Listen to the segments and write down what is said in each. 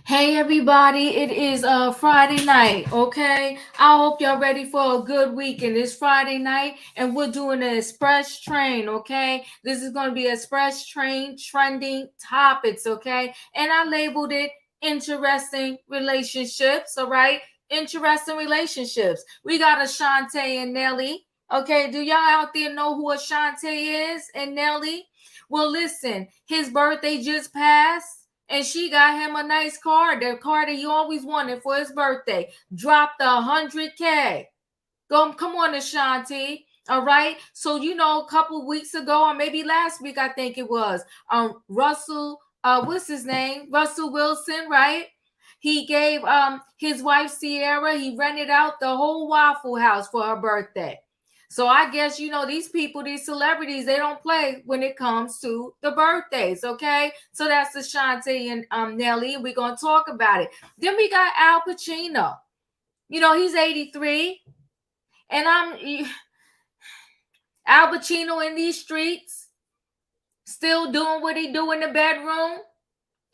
Hey everybody, it is Friday night, okay? I hope y'all ready for a good weekend. It's Friday night and we're doing an express train, okay? This is going to be express train trending topics, okay? And I labeled it interesting relationships, all right? Interesting relationships. We got Ashanti and Nelly. Okay, do y'all out there know who Ashanti is and Nelly? Well, listen, his birthday just passed and she got him a nice car, the car that he always wanted for his birthday. Dropped 100K. Come on, Ashanti. All right. So a couple weeks ago, or maybe last week, I think it was. Russell. What's his name? Russell Wilson, right? He gave his wife Sierra. He rented out the whole Waffle House for her birthday. So I guess these people, these celebrities, they don't play when it comes to the birthdays. Okay, so that's Ashanti and Nelly, and we're gonna talk about it. Then we got Al Pacino. He's 83, and Al Pacino in these streets, still doing what he do in the bedroom,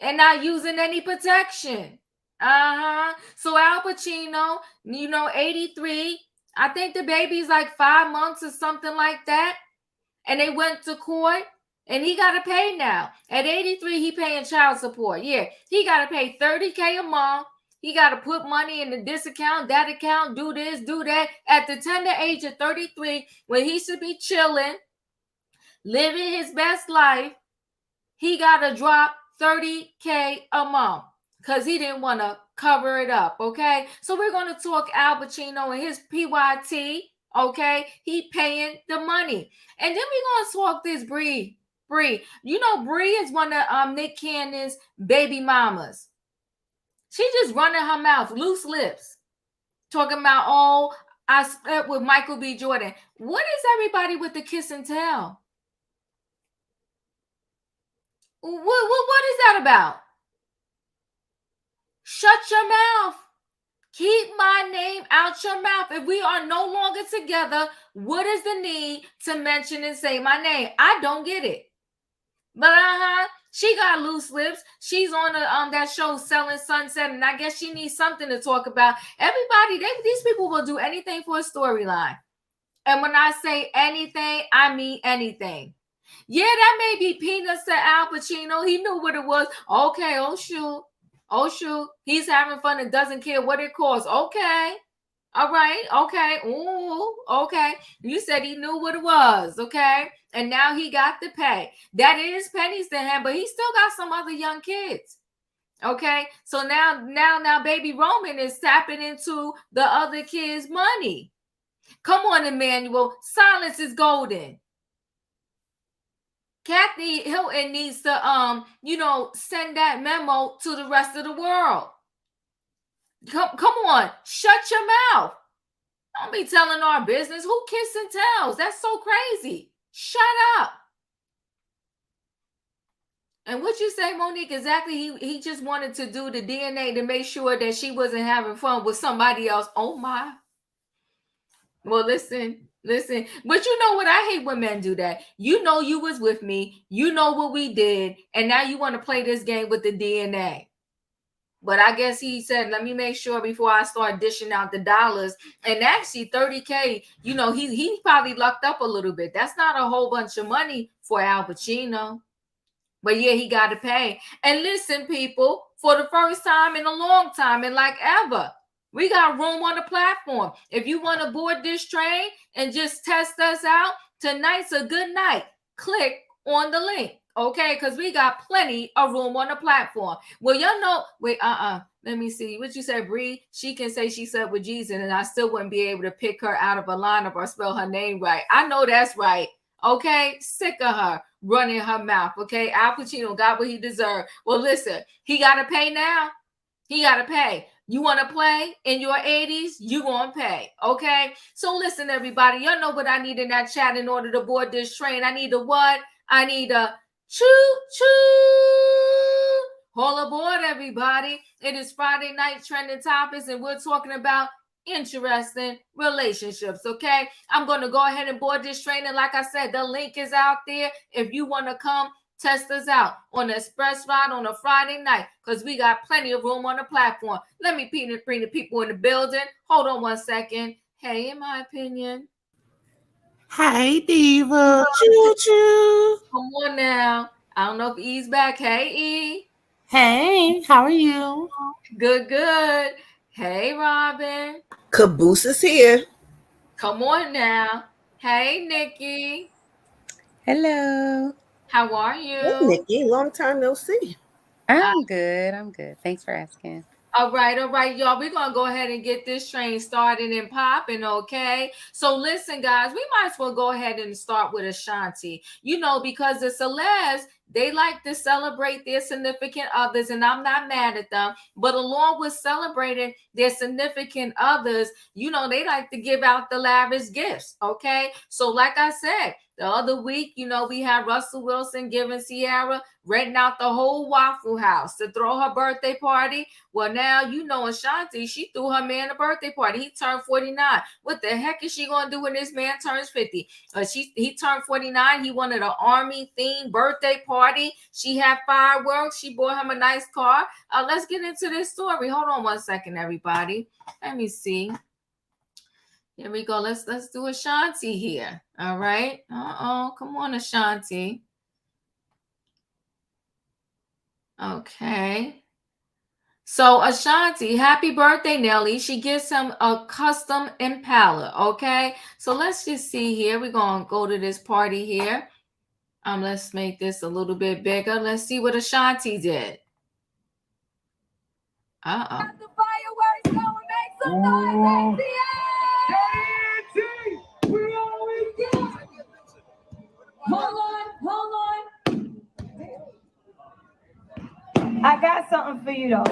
and not using any protection. So Al Pacino, 83. I think the baby's like 5 months or something like that. And they went to court and he got to pay now. At 83, he paying child support. Yeah, he got to pay 30K a month. He got to put money in this account, that account, do this, do that. At the tender age of 33, when he should be chilling, living his best life, he got to drop 30K a month because he didn't want to cover it up, okay? So we're going to talk Al Pacino and his PYT, okay? He paying the money. And then we're going to talk this Bree. Bree. Bree is one of Nick Cannon's baby mamas. She just running her mouth, loose lips, talking about, oh, I slept with Michael B. Jordan. What is everybody with the kiss and tell? What is that about? Shut your mouth. Keep my name out your mouth. If we are no longer together, what is the need to mention and say my name? I don't get it. But she got loose lips. She's on that show Selling Sunset, and I guess she needs something to talk about. Everybody, these people will do anything for a storyline. And when I say anything, I mean anything. Yeah, that may be peanuts to Al Pacino. He knew what it was. Okay, oh shoot. Oh shoot. He's having fun and doesn't care what it costs. Okay. All right. Okay. Ooh, okay. You said he knew what it was. Okay. And now he got to pay. That is pennies to him, but he still got some other young kids. Okay. So now baby Roman is tapping into the other kids' money. Come on, Emmanuel. Silence is golden. Kathy Hilton needs to send that memo to the rest of the world. Come on, shut your mouth. Don't be telling our business. Who kiss and tells? That's so crazy. Shut up. And what you say, Monique, exactly, he just wanted to do the DNA to make sure that she wasn't having fun with somebody else. Oh my. Well, listen. But you know what? I hate when men do that. You know you was with me. You know what we did. And now you want to play this game with the DNA. But I guess he said, let me make sure before I start dishing out the dollars. And actually 30K, he probably lucked up a little bit. That's not a whole bunch of money for Al Pacino. But yeah, he got to pay. And listen, people, for the first time in a long time and like ever, we got room on the platform. If you want to board this train and just test us out, tonight's a good night. Click on the link, okay? Because we got plenty of room on the platform. Well, y'all know, wait, let me see. What you said, Bree? She can say she slept with Jesus, and I still wouldn't be able to pick her out of a lineup or spell her name right. I know that's right. Okay, sick of her running her mouth. Okay, Al Pacino got what he deserved. Well, listen, he got to pay now. He got to pay. You want to play in your 80s? You going to pay. Okay, so listen, everybody. Y'all know what I need in that chat in order to board this train. I need a what? I need a choo-choo. All aboard, everybody. It is Friday night trending topics, and we're talking about interesting relationships. Okay, I'm going to go ahead and board this train, and like I said, the link is out there if you want to come Test us out on the express ride on a Friday night because we got plenty of room on the platform. Let me bring the people in the building. Hold on one second. Hey, in my opinion. Hey, Diva. Choo-choo. Come on now. I don't know if E's back. Hey, E. Hey, how are you? Good, good. Hey, Robin. Caboose is here. Come on now. Hey, Nikki. Hello. How are Hey, you? Nikki. Long time no see. I'm good. I'm good. Thanks for asking. All right, y'all. We're gonna go ahead and get this train started and popping, okay? So listen, guys, we might as well go ahead and start with Ashanti. You know, because the celebs, they like to celebrate their significant others, and I'm not mad at them. But along with celebrating their significant others, you know, they like to give out the lavish gifts, okay? So, like I said, the other week, you know, we had Russell Wilson giving Ciara renting out the whole Waffle House to throw her birthday party. Well, now you know Ashanti, she threw her man a birthday party. He turned 49. What the heck is she gonna do when this man turns 50? He turned 49. He wanted an army themed birthday party. She had fireworks. She bought him a nice car. Let's get into this story. Hold on one second, everybody. Let me see. Here we go. Let's do Ashanti here. All right. Come on, Ashanti. Okay. So Ashanti, happy birthday, Nelly. She gives him a custom Impala. Okay. So let's just see here. We're gonna go to this party here. Let's make this a little bit bigger. Let's see what Ashanti did. The fireworks going, make some noise, we always get. Hold on. I got something for you though.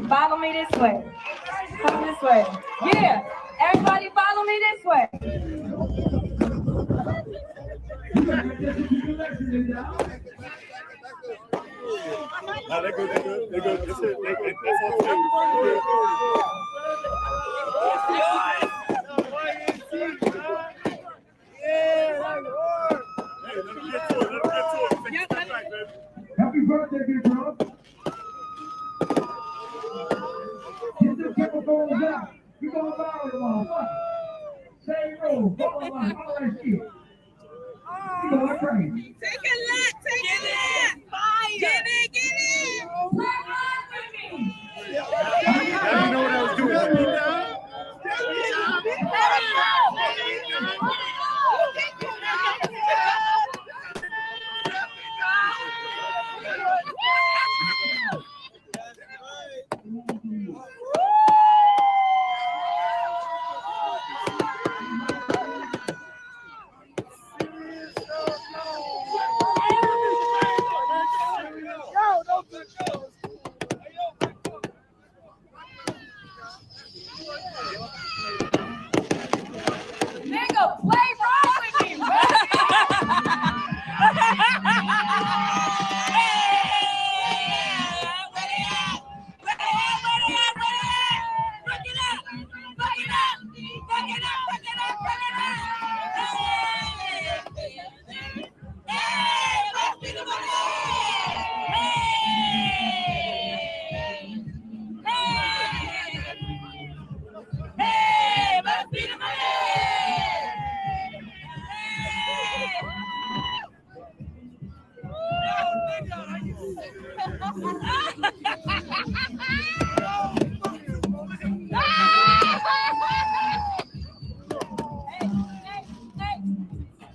Follow me this way. Come this way. Yeah, everybody follow me this way. No, they're good. That's it. That's all. Hey, let me get to it. Happy birthday, big bro. Get this microphone down. We gonna viral tomorrow. Same room. All that shit. We going crazy. Take it. Fire. Get it. Play along with me. Now you know what I was doing. Let me down. Nigga, play wrong with me, bro.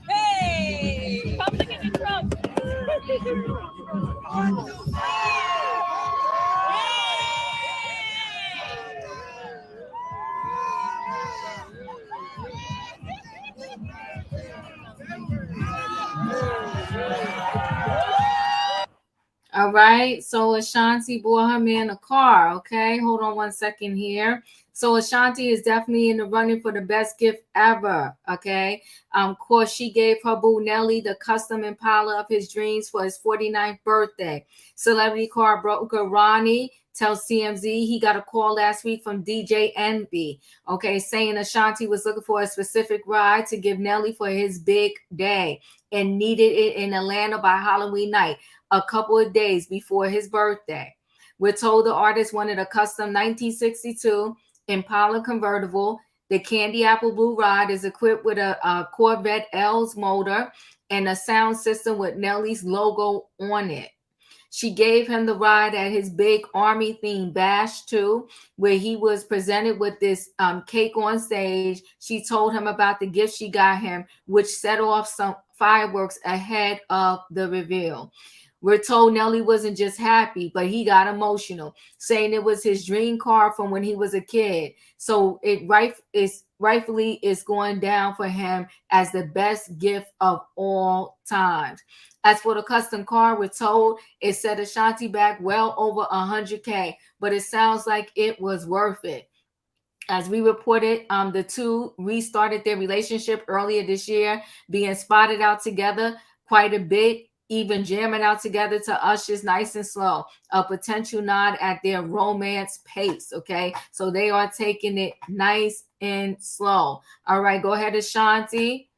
Hey, come look at the truck. All right. So Ashanti bought her man a car. Okay. Hold on one second here. So Ashanti is definitely in the running for the best gift ever. Okay. Of course, she gave her boo Nelly the custom Impala of his dreams for his 49th birthday. Celebrity car broker Ronnie tells TMZ he got a call last week from DJ Envy, okay, saying Ashanti was looking for a specific ride to give Nelly for his big day and needed it in Atlanta by Halloween night, a couple of days before his birthday. We're told the artist wanted a custom 1962 Impala convertible. The candy apple blue ride is equipped with a Corvette L's motor and a sound system with Nelly's logo on it. She gave him the ride at his big army themed bash too, where he was presented with this cake on stage. She told him about the gift she got him, which set off some fireworks ahead of the reveal. We're told Nelly wasn't just happy, but he got emotional, saying it was his dream car from when he was a kid. So rightfully is going down for him as the best gift of all times. As for the custom car, we're told it set Ashanti back well over 100K, but it sounds like it was worth it. As we reported, the two restarted their relationship earlier this year, being spotted out together quite a bit, even jamming out together to Usher's Nice and Slow, a potential nod at their romance pace. Okay, so they are taking it nice and slow. All right, go ahead, Ashanti.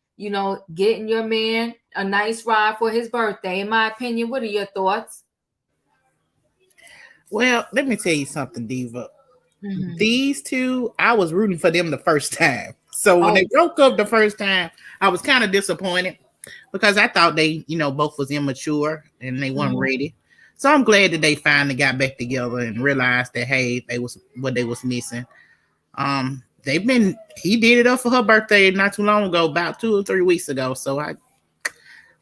Getting your man a nice ride for his birthday. In my opinion, what are your thoughts? Well, let me tell you something, Diva. Mhm. These two, I was rooting for them the first time. So when Oh, they broke up the first time, I was kind of disappointed because I thought they, both was immature and they weren't mhm. ready. So I'm glad that they finally got back together and realized that hey, they was what they was missing. He did it up for her birthday not too long ago, about 2 or 3 weeks ago. So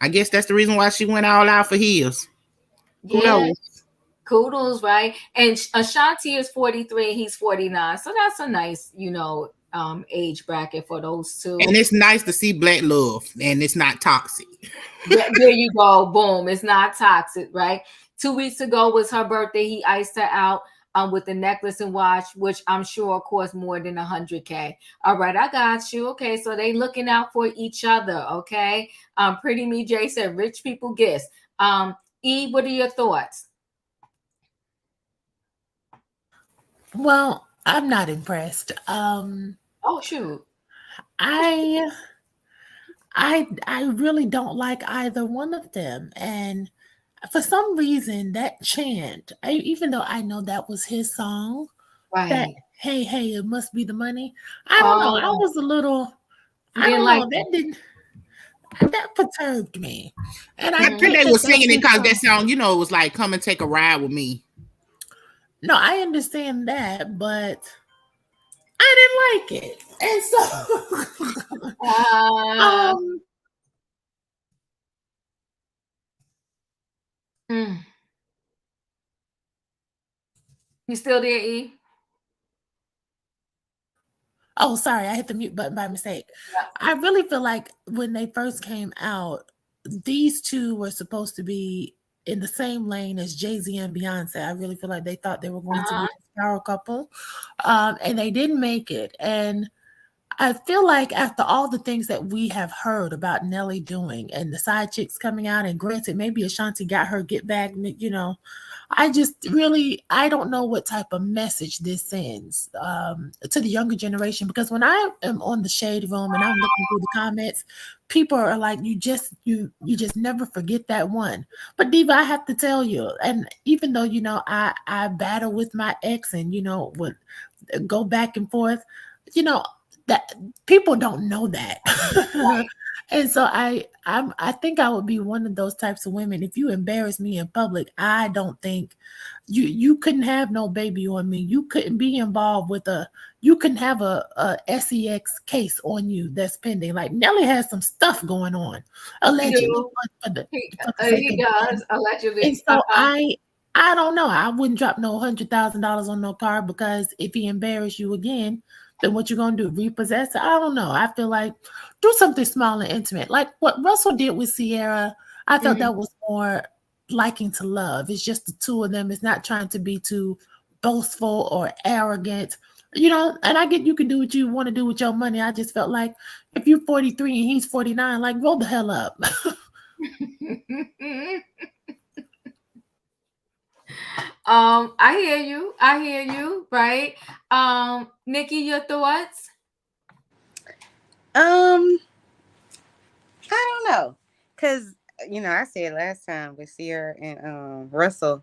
I guess that's the reason why she went all out for his. Who Yeah, knows? kudos, right? And Ashanti is 43, he's 49. So that's a nice, age bracket for those And two. it's nice to see black love, and it's not toxic. There you go. Boom. It's not toxic, right? 2 weeks ago was her birthday. He iced her out with the necklace and watch, which I'm sure cost more than 100K. All right, I got you. Okay, so they looking out for each other. Okay. Pretty Me J said rich people gifts. E, what are your thoughts? Well, I'm not impressed. Oh shoot. I I really don't like either one of them, and for some reason that chant, even though I know that was his song, that Right. hey hey, it must be the money. I don't know. I Oh, was a little. you I didn't don't like know. it. That perturbed me, and I Mhm. think they were singing it because that song, it was like "Come and Take a Ride with Me." No, I understand that, but I didn't like it, and so Uh, um, mm. You still there, E? oh, sorry, I hit the mute button by mistake. I really feel like when they first came out, these two were supposed to be in the same lane as Jay-Z and Beyonce. I really feel like they thought they were going to be Uh-huh. this power couple, and they didn't make it. And I feel like after all the things that we have heard about Nelly doing and the side chicks coming out, and granted, maybe Ashanti got her get back, I just really I don't know what type of message this sends to the younger generation, because when I am on the shade room and I'm looking through the comments, people are like, you just never forget that one. But Diva, I have to tell you, and even though I battle with my ex and would go back and forth, you know that people don't know that. And so I think I would be one of those types of women. If you embarrass me in public, I don't think you couldn't have no baby on me. You couldn't be involved with you couldn't have a sex case on you that's pending. Like Nelly has some stuff going on, He allegedly, do. for the He, for the sake he of does and allegedly. so I don't know. I wouldn't drop no $100,000 on no car, because if he embarrass you again, then what you gonna do? Repossess it? I don't know. I feel like do something small and intimate, like what Russell did with Sierra. I felt Mhm. that was more liking to love. It's just the two of them. It's not trying to be too boastful or arrogant. You know, and I get you can do what you want to do with your money. I just felt like if you're 43 and he's 49, like roll the hell up. I hear you. I hear you. Right. Nikki, your thoughts? Um, I don't know, cause I said last time with Sierra and Russell,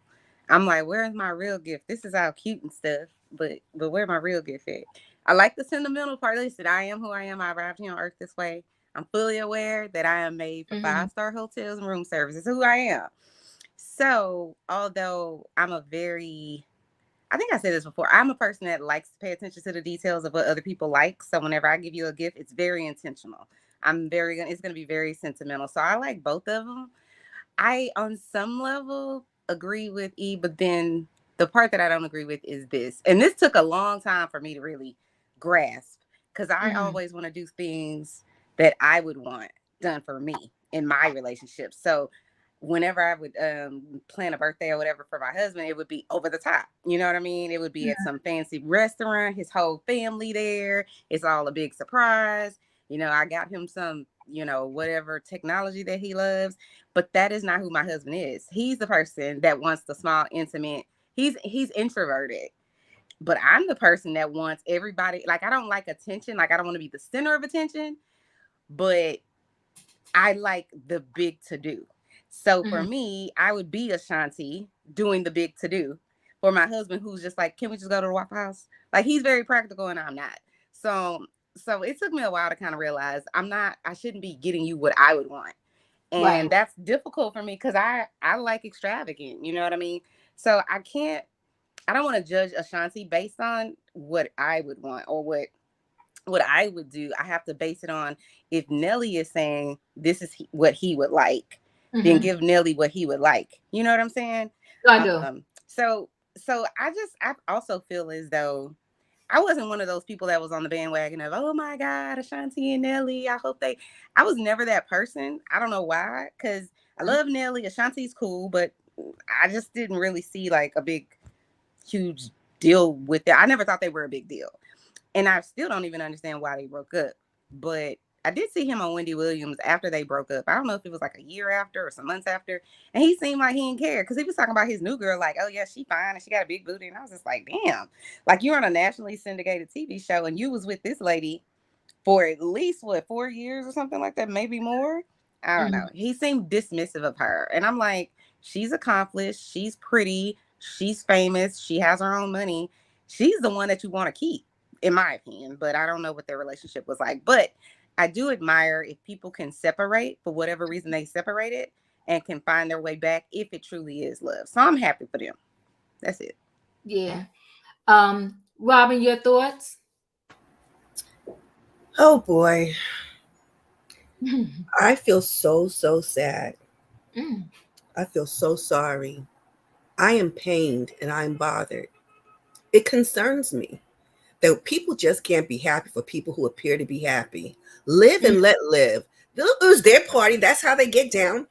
I'm like, where's my real gift? This is all cute and stuff, but where my real gift at? I like the sentimental part. Listen, I am who I am. I arrived here on Earth this way. I'm fully aware that I am made for Mm-hmm. 5-star hotels and room service. It's who I am. So, although I think I said this before, I'm a person that likes to pay attention to the details of what other people like. So whenever I give you a gift, it's very intentional. It's going to be very sentimental. So I like both of them. I, on some level, agree with E, but then the part that I don't agree with is this. And this took a long time for me to really grasp, because I Mm-hmm. always want to do things that I would want done for me in my relationship. So whenever I would plan a birthday or whatever for my husband, it would be over the top. You know what I mean? It would be at some fancy restaurant, his whole family there. It's all a big surprise. I got him some, whatever technology that he loves. But that is not who my husband is. He's the person that wants the small, intimate. He's introverted. But I'm the person that wants everybody. Like, I don't like attention. Like, I don't want to be the center of attention. But I like the big to do. So for Mm-hmm. me, I would be Ashanti doing the big to do. For my husband, who's just like, can we just go to the Waffle House? Like, he's very practical and I'm not. So it took me a while to kind of realize I shouldn't be getting you what I would want. Right. And that's difficult for me because I like extravagant, you know what I mean? So I don't want to judge Ashanti based on what I would want or what I would do. I have to base it on, if Nelly is saying this is what he would like, then Mm-hmm. give Nelly what he would like. You know what I'm saying? I do. So I also feel as though I wasn't one of those people that was on the bandwagon of, oh my God, Ashanti and Nelly. I was never that person. I don't know why, because I love Nelly. Ashanti's cool, but I just didn't really see like a big, huge deal with it. I never thought they were a big deal. And I still don't even understand why they broke up. But I did see him on Wendy Williams after they broke up. I don't know if it was like a year after or some months after. And he seemed like he didn't care, because he was talking about his new girl, like, oh, yeah, she fine and she got a big booty. And I was just like, damn, like, you're on a nationally syndicated TV show and you was with this lady for at least, 4 years or something like that, maybe more. I don't know. Mm-hmm. He seemed dismissive of her. And I'm like, she's accomplished. She's pretty. She's famous. She has her own money. She's the one that you want to keep, in my opinion. But I don't know what their relationship was like. But I do admire if people can separate for whatever reason they separated and can find their way back if it truly is love. So I'm happy for them. That's it. Yeah. Robin, your thoughts? Oh boy, Mm-hmm. I feel so sad. I feel so sorry. I am pained and I'm bothered. It concerns me that people just can't be happy for people who appear to be happy. Live and let live. It was their party. That's how they get down.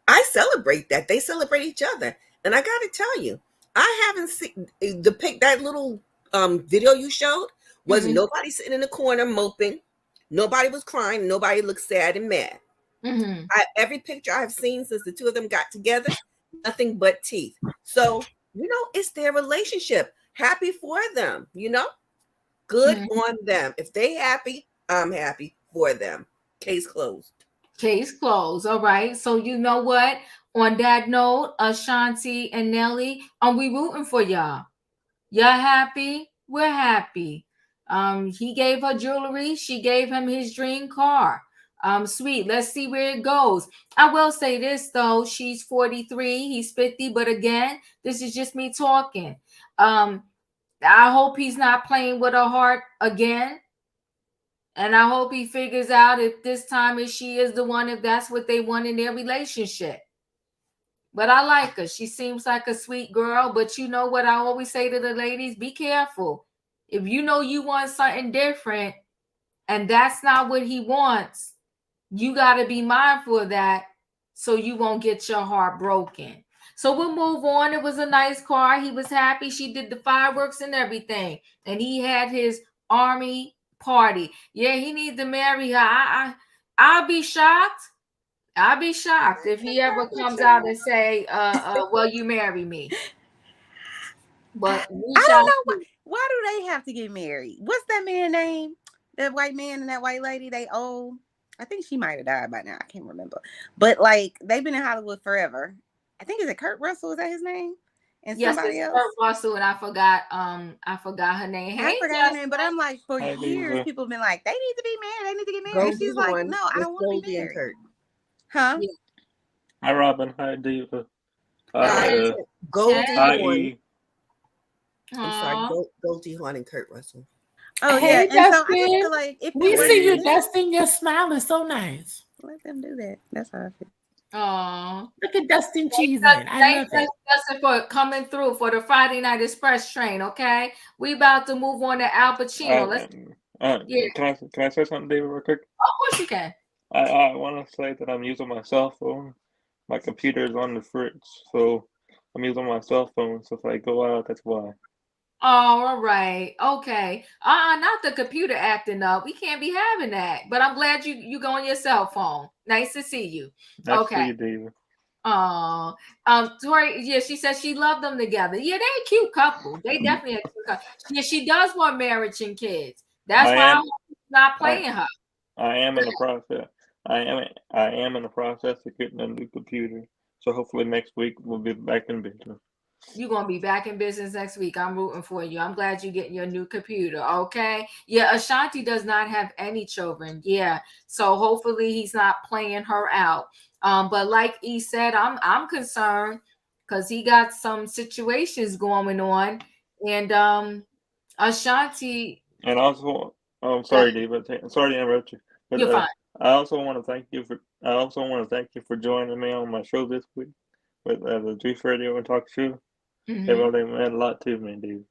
I celebrate that. They celebrate each other. And I got to tell you, I haven't seen that little video you showed. Was Mm-hmm. nobody sitting in the corner moping. Nobody was crying. Nobody looked sad and mad. Mm-hmm. Every picture I've seen since the two of them got together, nothing but teeth. So, it's their relationship. Happy for them, good Mm-hmm. on them. If they happy, I'm happy for them. Case closed. Case closed. All right. So you know what? On that note, Ashanti and Nelly, we rooting for y'all. Y'all happy? We're happy. He gave her jewelry. She gave him his dream car. Sweet. Let's see where it goes. I will say this though. She's 43. He's 50. But again, this is just me talking. I hope he's not playing with her heart again. And I hope he figures out if this time if she is the one, if that's what they want in their relationship. But I like her. She seems like a sweet girl. But you know what I always say to the ladies? Be careful. If you know you want something different and that's not what he wants, you got to be mindful of that so you won't get your heart broken. So we'll move on. It was a nice car. He was happy. She did the fireworks and everything. And he had his army party. Yeah, he needs to marry her. I'll be shocked. I'll be shocked if he ever comes out and say, well, you marry me. But we I shall don't know see. why do they have to get married? What's that man's name? That white man and that white lady, they old. I think she might have died by now. I can't remember. But like they've been in Hollywood forever. I think is it Kurt Russell? Is that his name? And Yes, somebody it's else. Kurt Russell, and I forgot her name. I Hey, forgot her name, but I'm like, for Hi, years, Diva. people have been like, they need to be married. They need to get married. And Goldie she's like, Hawn no, I with don't want to be Goldie and married. Kurt. Huh? Yeah. Hi, Robin. Hi, Diva. Hey. Goldie Hi, Hawn. E. I'm sorry, Aw. Goldie Hawn and Kurt Russell. Oh Hey, yeah, and so I just Dustin. feel like if We they see you, Hey. Dustin. Your smile is so nice. let them do that. That's how I feel. Aw. Look at Dustin cheesing. I Thanks, love it. Justin, for coming through for the Friday Night Express train. Okay, we about to move on to Al Pacino. Let's. Yeah, Can I say something, David, real quick? of course you can. I want to say that I'm using my cell phone. My computer is on the fridge, so I'm using my cell phone. So if I go out, that's why. Oh, all right. Okay. Not the computer acting up. We can't be having that. But I'm glad you go on your cell phone. Nice to see you. Nice to Okay. see you, David. Oh, Tori, yeah, she said she loved them together. Yeah, they're a cute couple. They definitely a cute couple. Yeah, she does want marriage and kids. That's I why am. I'm not I playing her. I am in the process. I am in the process of getting a new computer. So hopefully next week we'll be back in business. You're gonna be back in business next week. I'm rooting for you. I'm glad you're getting your new computer. Okay. Yeah, Ashanti does not have any children. Yeah. So hopefully he's not playing her out. But like he said, I'm concerned because he got some situations going on. And Ashanti, And also, I'm yeah, sorry, David. Sorry to interrupt you, but you're fine. I also want to thank you for. I also want to thank you for joining me on my show this week with the Juice Radio and Talk Show. It really meant a lot to me, David.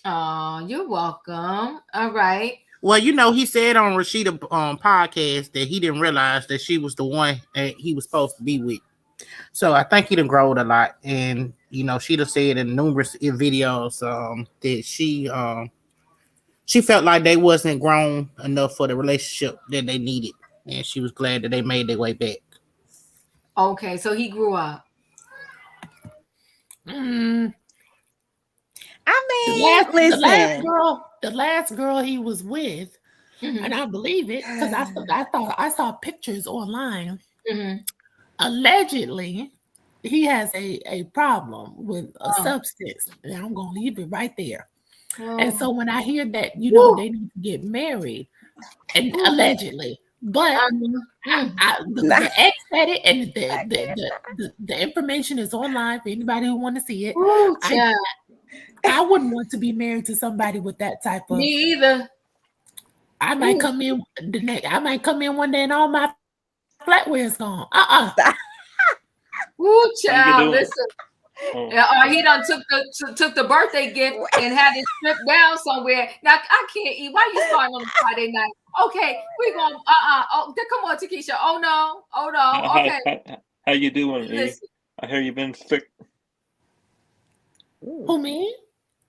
Oh, you're welcome. All right. Well, you know, he said on Rashida podcast that he didn't realize that she was the one that he was supposed to be with. So I think he done growed a lot, and you know, she'd have said in numerous videos that she felt like they wasn't grown enough for the relationship that they needed, and she was glad that they made their way back. Okay, so he grew up. Mm, I the mean, listen. the last girl he was with, and I believe it because I saw pictures online. Allegedly, he has a problem with a substance, and I'm gonna leave it right there. And so when I hear that, you know, they need to get married, and allegedly, but the ex said it, and the information is online for anybody who want to see it. I wouldn't want to be married to somebody with that type of. Me either. I might come in one day and all my flatware's gone. Woo, child, doing? listen. He done took the birthday gift and had it stripped down somewhere. Now I can't eat. Why you starting on Friday night? Okay, we going oh, come on, Takesha. Oh no. Okay. How you doing, E? Listen. I hear you've been sick. Who, me?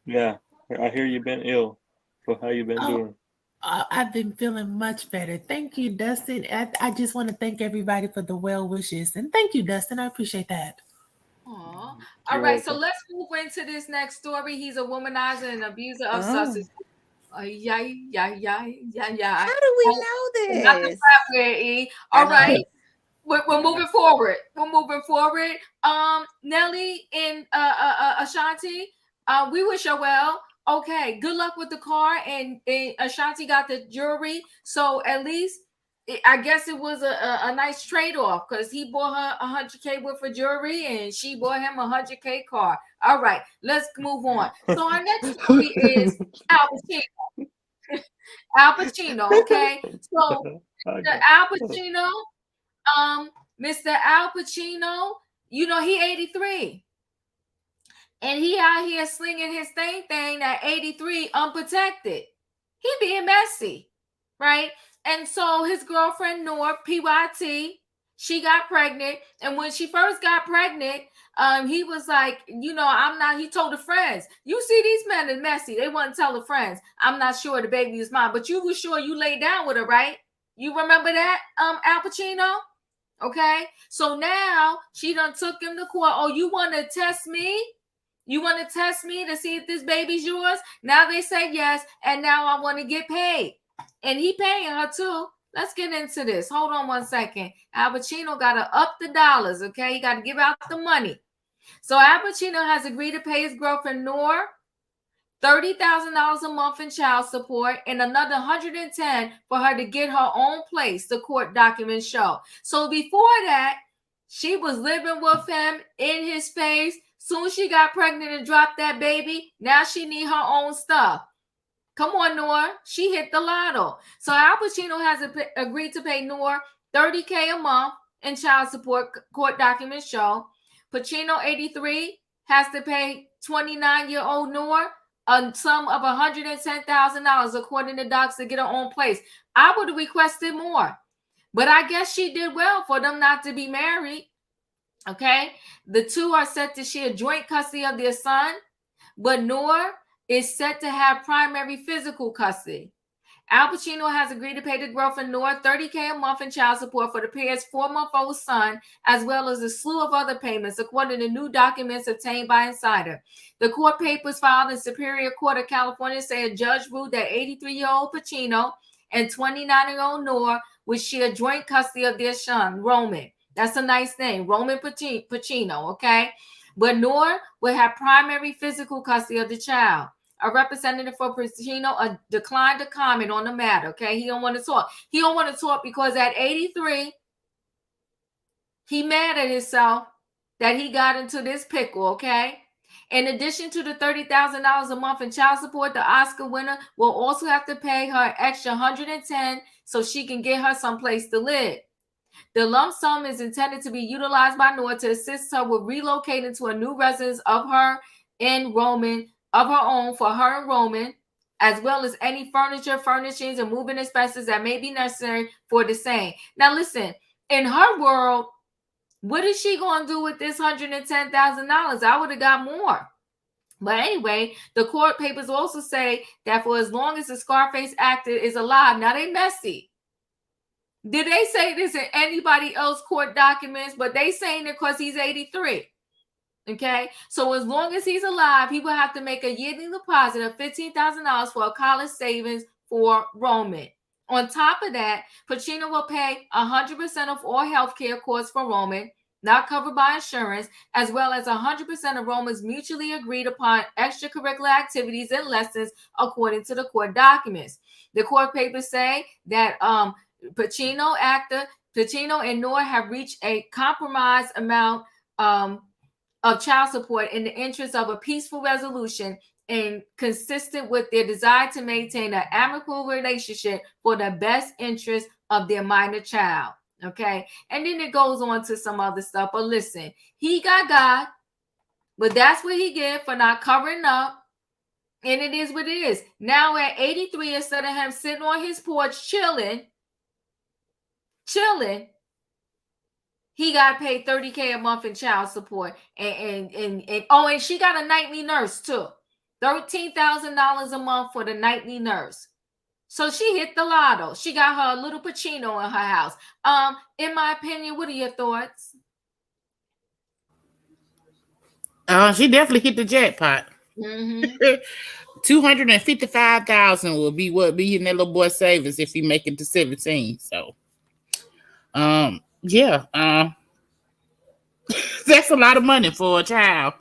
Yeah, I hear you've been ill. So how you been doing? I've been feeling much better. Thank you, Dustin. I just want to thank everybody for the well wishes. And thank you, Dustin. I appreciate that. All You're right, so welcome. let's move into this next story. He's a womanizer and abuser of substance. Yeah. How do we know Not the this? flatware, E. All right. We're moving forward. Nelly and Ashanti, we wish her well. Okay, good luck with the car. And Ashanti got the jewelry. So at least I guess it was a nice trade-off because he bought her 100K worth of jewelry and she bought him a 100K car. All right, let's move on. So our next story is Al Pacino. Al Pacino, okay? So Al Pacino, Mr. Al Pacino, you know, he 83. And he out here slinging his thing at 83 unprotected. He being messy, right? And so his girlfriend, Noor, PYT, she got pregnant. And when she first got pregnant, he was like, I'm not, he told the friends, you see, these men are messy. They wouldn't tell the friends, I'm not sure the baby is mine, but you were sure you laid down with her, right? You remember that, Al Pacino? Okay. So now she done took him to court. Oh, you want to test me? You want to test me to see if this baby's yours? Now they say yes, and now I want to get paid. And he paying her too. Let's get into this. Hold on one second. Al Pacino got to up the dollars, okay? He got to give out the money. So Al Pacino has agreed to pay his girlfriend Noor $30,000 a month in child support and another $110,000 for her to get her own place, the court documents show. So before that, she was living with him in his face. Soon as she got pregnant and dropped that baby, now she need her own stuff. Come on, Noor. She hit the lotto. So Al Pacino has agreed to pay Noor $30,000 a month in child support, court documents show. Pacino, 83, has to pay 29-year-old Noor a sum of $110,000, according to docs, to get her own place. I would have requested more, but I guess she did well for them not to be married. Okay, the two are set to share joint custody of their son, but Noor is set to have primary physical custody. Al Pacino has agreed to pay the girlfriend Noor $30,000 a month in child support for the pair's 4-month-old son, as well as a slew of other payments, according to new documents obtained by Insider. The court papers filed in Superior Court of California say a judge ruled that 83-year-old Pacino and 29-year-old Noor would share joint custody of their son, Roman. That's a nice name, Roman Pacino, okay? But Noor will have primary physical custody of the child. A representative for Pacino declined to comment on the matter, okay? He don't want to talk. He don't want to talk because at 83, he mad at himself that he got into this pickle, okay? In addition to the $30,000 a month in child support, the Oscar winner will also have to pay her extra $110,000 so she can get her someplace to live. The lump sum is intended to be utilized by Noor to assist her with relocating to a new residence of her own for her and Roman, as well as any furniture, furnishings, and moving expenses that may be necessary for the same. Now, listen, in her world, what is she going to do with this $110,000? I would have got more. But anyway, the court papers also say that for as long as the Scarface actor is alive, now they messy. Did they say this in anybody else court documents? But they saying it because he's 83. Okay, so as long as he's alive, he will have to make a yearly deposit of $15,000 for a college savings for Roman. On top of that, Pacino will pay 100% of all health care costs for Roman, not covered by insurance, as well as 100% of Roman's mutually agreed upon extracurricular activities and lessons, according to the court documents. The court papers say that Pacino and Noor have reached a compromise amount of child support in the interest of a peaceful resolution and consistent with their desire to maintain an amicable relationship for the best interest of their minor child. Okay. And then it goes on to some other stuff. But listen, he got God, but that's what he get for not covering up. And it is what it is. Now at 83, instead of him sitting on his porch chilling, he got paid $30,000 a month in child support. And she got a nightly nurse too. $13,000 a month for the nightly nurse. So she hit the lotto. She got her little Pacino in her house. In my opinion, what are your thoughts? She definitely hit the jackpot. Mm-hmm. $255,000 will be what be in that little boy savings if he make it to 17. So, that's a lot of money for a child.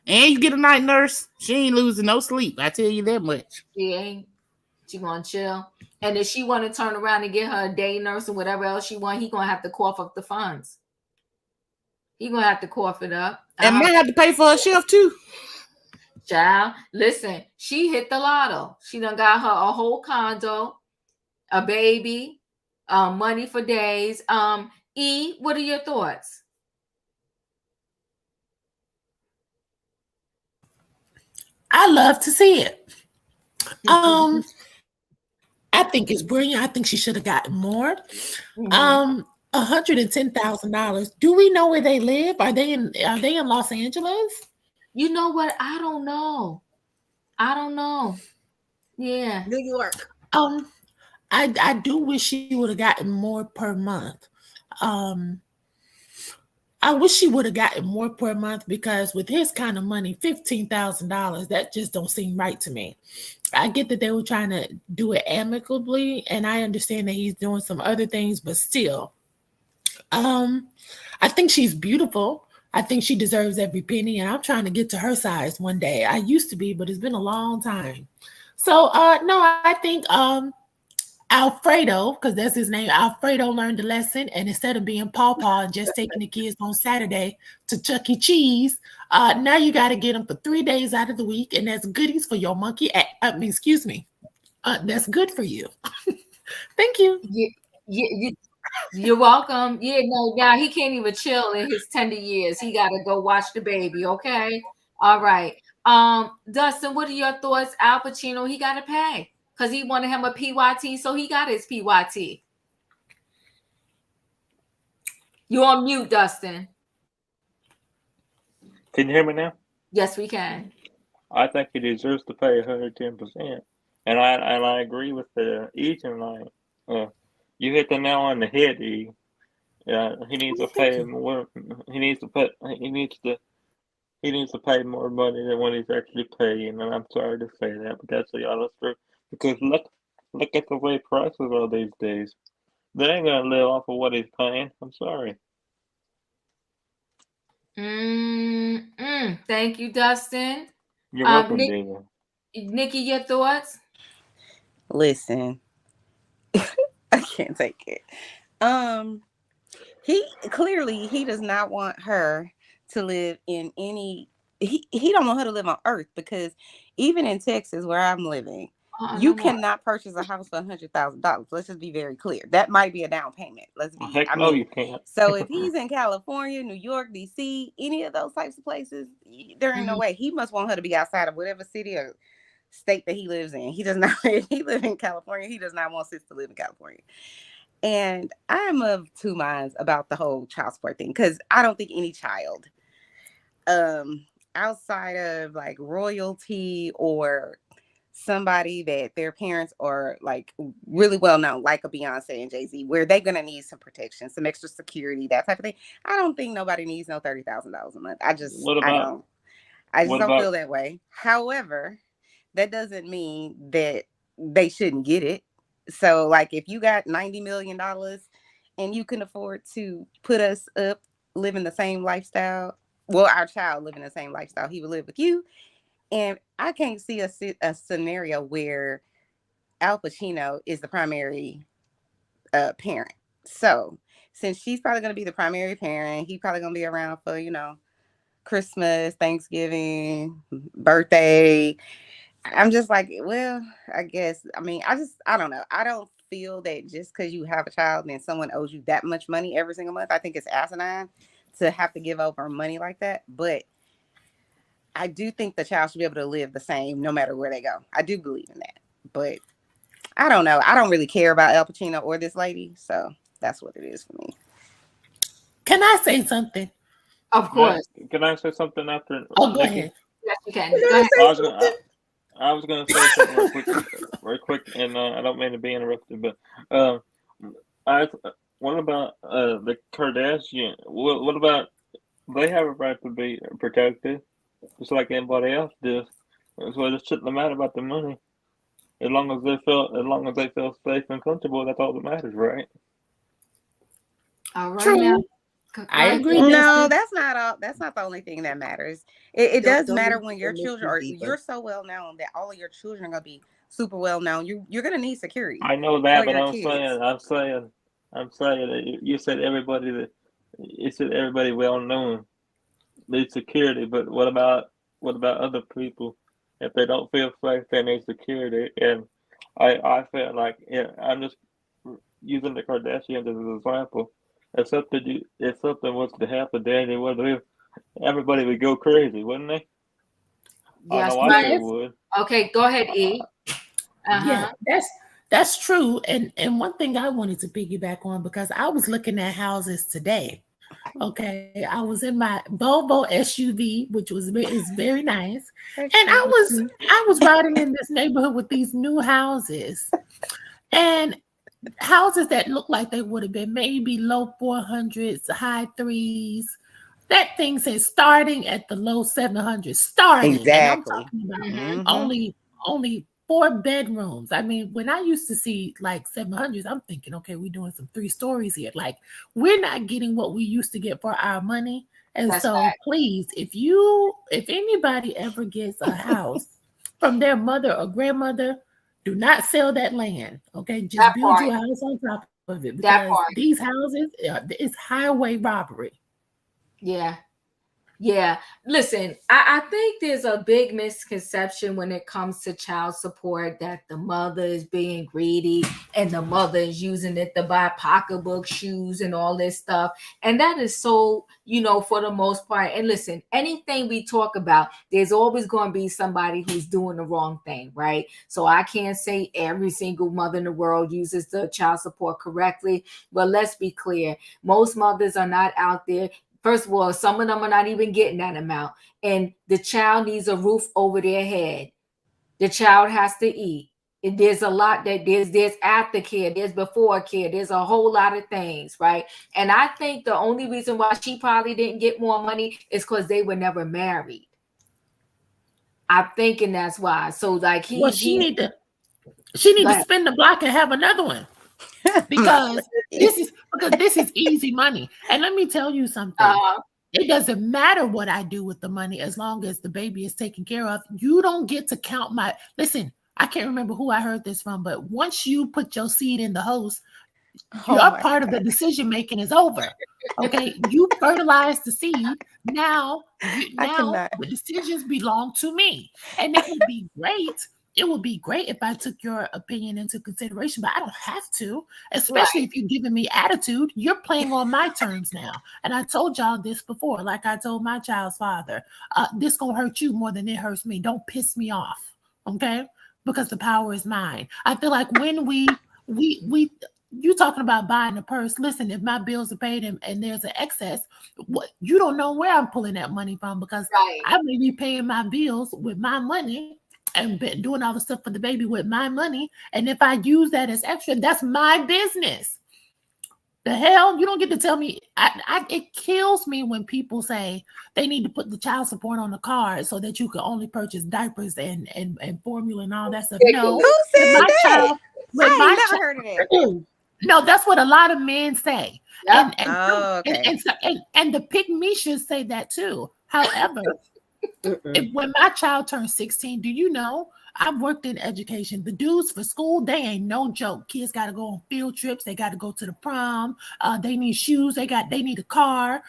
And you get a night nurse, she ain't losing no sleep. I tell you that much. She ain't. She gonna chill. And if she want to turn around and get her a day nurse or whatever else she want, he gonna have to cough up the funds. He gonna have to cough it up. And might have to pay for her shift too. Child, listen, she hit the lotto. She done got her a whole condo, a baby, money for days. E, what are your thoughts? I love to see it. I think it's brilliant. I think she should have gotten more. Mm-hmm. $110,000. Do we know where they live? Are they in Los Angeles? You know what? I don't know. Yeah. New York. I do wish she would have gotten more per month. Um, I wish she would have gotten more per month because with his kind of money, $15,000, that just don't seem right to me. I get that they were trying to do it amicably, and I understand that he's doing some other things, but still, um, I think she's beautiful. I think she deserves every penny, and I'm trying to get to her size one day. I used to be, but it's been a long time. So, no, I think Alfredo, because that's his name, Alfredo learned a lesson, and instead of being Paw and just taking the kids on Saturday to Chuck E. Cheese, now you got to get them for 3 days out of the week, and that's goodies for your monkey. Excuse me, that's good for you. Thank you. You're welcome. Yeah, no, now he can't even chill in his tender years. He got to go watch the baby. Okay, all right. Dustin, what are your thoughts? Al Pacino, he got to pay because he wanted him a PYT, so he got his PYT. You're on mute, Dustin. Can you hear me now? Yes, we can. I think he deserves to pay 110%, and I agree with the Ethan line. You hit the nail on the head, E. He needs to pay more. He needs to pay more money than what he's actually paying, and I'm sorry to say that, but that's the honest truth. Because look at the way prices are these days. They ain't gonna live off of what he's paying. I'm sorry. Thank you, Dustin. You're welcome, Dina. Nikki, your thoughts? Listen, I can't take it. He clearly he does not want her to live in any. He don't want her to live on Earth because even in Texas where I'm living, you cannot purchase a house for $100,000. Let's just be very clear. That might be a down payment. Heck no, you can't. So if he's in California, New York, DC, any of those types of places, there ain't no way. He must want her to be outside of whatever city or state that he lives in. He does not. If he lives in California, he does not want sis to live in California. And I'm of two minds about the whole child support thing because I don't think any child, outside of like royalty or somebody that their parents are like really well known, like a Beyonce and Jay-Z, where they're gonna need some protection, some extra security, that type of thing. I don't think nobody needs no $30,000 a month. I just don't feel that way. However, that doesn't mean that they shouldn't get it. So, like, if you got $90 million and you can afford to put us up living the same lifestyle, well, our child living the same lifestyle, he would live with you. And I can't see a scenario where Al Pacino is the primary parent. So, since she's probably going to be the primary parent, he's probably going to be around for, Christmas, Thanksgiving, birthday. I'm just like, well, I guess, I don't know. I don't feel that just because you have a child and someone owes you that much money every single month. I think it's asinine to have to give over money like that. But I do think the child should be able to live the same no matter where they go. I do believe in that. But I don't know. I don't really care about Al Pacino or this lady. So that's what it is for me. Can I say something? Of course. Can I say something after? Oh, go ahead. Yes, you can. Go ahead. I was going to say something real quick, and I don't mean to be interrupted, but what about the Kardashian? What about they have a right to be protected, just like anybody else does. So it shouldn't matter about the money, as long as they feel safe and comfortable. That's all that matters, right? All right. True. Now. I agree. No, that's not all. That's not the only thing that matters. It does matter when your children are. You're so well known that all of your children are gonna be super well known. You're gonna need security. I know that, but I'm saying that you said everybody well known needs security, but what about other people? If they don't feel safe, they need security, and I feel like I'm just using the Kardashians as an example. If something was to happen to anyone, everybody would go crazy, wouldn't they? Yes, I know I would. Okay, go ahead, E. Yeah, That's true. And one thing I wanted to piggyback on, because I was looking at houses today. Okay, I was in my Volvo SUV, which is very nice, and That's so cute. I was riding in this neighborhood with these new houses, and houses that look like they would have been maybe low 400s, high threes. That thing says starting at the low 700s, starting, and I'm Exactly. talking about Mm-hmm. only 4 bedrooms. I mean, when I used to see like 700s, I'm thinking, okay, we're doing some 3 stories here. Like, we're not getting what we used to get for our money. And That's so, please, if anybody ever gets a house from their mother or grandmother, do not sell that land. Okay, just that build part. you a house on top of it, because That part. these houses, it's highway robbery. Yeah. Yeah, listen, I think there's a big misconception when it comes to child support that the mother is being greedy and the mother is using it to buy pocketbook shoes and all this stuff. And that is so, for the most part. And listen, anything we talk about, there's always going to be somebody who's doing the wrong thing, right? So I can't say every single mother in the world uses the child support correctly, but let's be clear. Most mothers are not out there. First of all, some of them are not even getting that amount. And the child needs a roof over their head. The child has to eat. And there's a lot that there's aftercare, there's before care, there's a whole lot of things, right? And I think the only reason why she probably didn't get more money is because they were never married. I'm thinking that's why. So like Well, she need to spin the block and have another one. Because this is easy money. And let me tell you something. It doesn't matter what I do with the money as long as the baby is taken care of. You don't get to count listen, I can't remember who I heard this from, but once you put your seed in the hose, your part of the decision making is over. Okay, you fertilize the seed. Now the decisions belong to me, and it would be great. It would be great if I took your opinion into consideration, but I don't have to, especially if you're giving me attitude. You're playing on my terms now. And I told y'all this before, like I told my child's father, this gonna hurt you more than it hurts me. Don't piss me off, okay? Because the power is mine. I feel like when we you talking about buying a purse. Listen, if my bills are paid and there's an excess, you don't know where I'm pulling that money from, because I may be paying my bills with my money and been doing all the stuff for the baby with my money. And if I use that as extra, that's my business. The hell? You don't get to tell me. It kills me when people say they need to put the child support on the card so that you can only purchase diapers and formula and all that stuff. No. Who said that? I ain't never heard of that. No, that's what a lot of men say. Yep. And the pick me should say that too. However, when my child turns 16, do you know, I've worked in education. The dues for school, they ain't no joke. Kids got to go on field trips. They got to go to the prom. They need shoes. They need a car.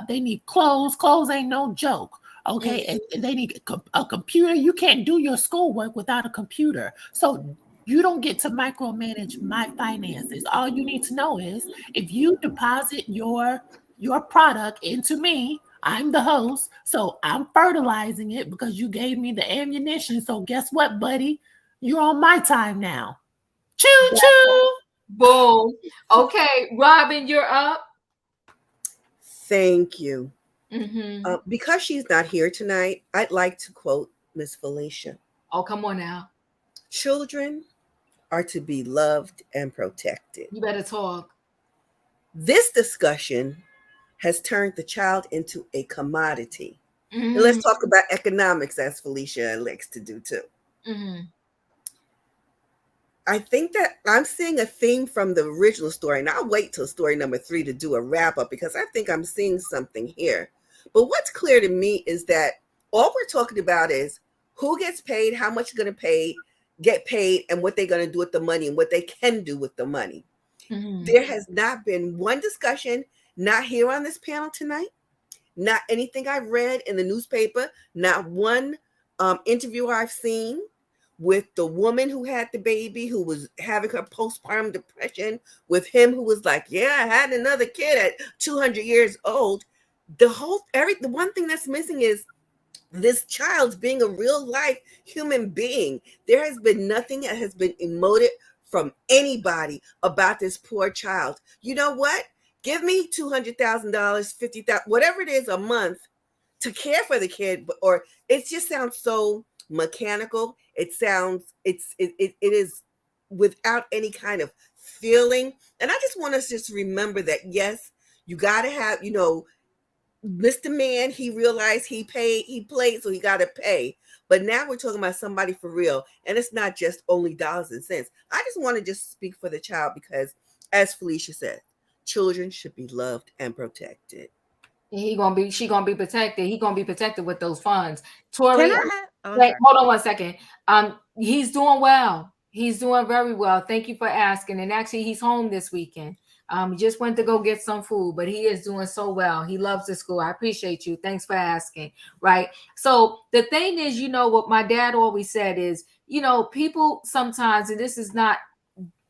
They need clothes. Clothes ain't no joke. Okay. And they need a computer. You can't do your schoolwork without a computer. So you don't get to micromanage my finances. All you need to know is if you deposit your product into me, I'm the host, so I'm fertilizing it because you gave me the ammunition. So guess what, buddy? You're on my time now. Choo choo. Boom. Okay, Robin, you're up. Thank you. Because she's not here tonight, I'd like to quote Miss Felicia. Oh, come on now. Children are to be loved and protected. You better talk. This discussion has turned the child into a commodity. And let's talk about economics, as Felicia likes to do too. I think that I'm seeing a theme from the original story, and I'll wait till story number 3 to do a wrap up, because I think I'm seeing something here. But what's clear to me is that all we're talking about is who gets paid, how much is going to get paid, and what they're going to do with the money and what they can do with the money. There has not been one discussion, not here on this panel tonight, not anything I've read in the newspaper, not one interview I've seen with the woman who had the baby, who was having her postpartum depression, with him who was like, yeah, I had another kid at 200 years old. The one thing that's missing is this child being a real life human being. There has been nothing that has been emoted from anybody about this poor child. You know what? Give me $200,000, $50,000, whatever it is a month to care for the kid. Or it just sounds so mechanical. It is without any kind of feeling. And I just want us to just remember that, yes, you got to have, Mr. Man, he realized he played, so he got to pay. But now we're talking about somebody for real, and it's not just only dollars and cents. I just want to just speak for the child because, as Felicia said, children should be loved and protected. She gonna be protected. He gonna be protected with those funds. Can Tori, I have, wait, hold on 1 second. He's doing well. He's doing very well. Thank you for asking. And actually, he's home this weekend. Just went to go get some food, but he is doing so well. He loves the school. I appreciate you. Thanks for asking. Right. So the thing is, what my dad always said is, people sometimes, and this is not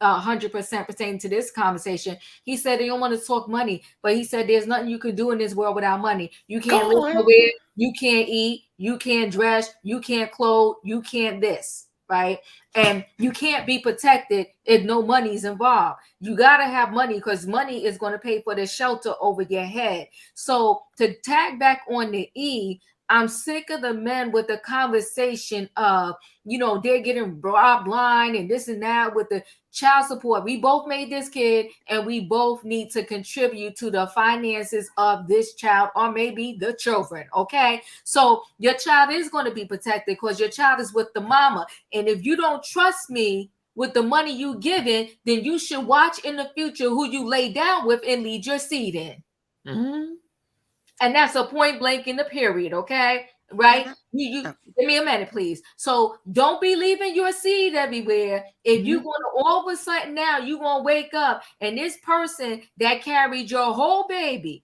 100% pertaining to this conversation. He said they don't want to talk money, but he said there's nothing you can do in this world without money. You can't live nowhere, you can't eat, you can't dress, you can't clothe, you can't this, right? And you can't be protected if no money's involved. You got to have money because money is going to pay for the shelter over your head. So to tag back on the E, I'm sick of the men with the conversation of, they're getting robbed blind and this and that with the child support. We both made this kid and we both need to contribute to the finances of this child or maybe the children. Okay. So your child is going to be protected because your child is with the mama. And if you don't trust me with the money you giving, then you should watch in the future who you lay down with and lead your seed in. Mm-hmm. And that's a point blank in the period, okay? Right? You give me a minute, please. So don't be leaving your seed everywhere. If you're going to all of a sudden now, you're going to wake up and this person that carried your whole baby,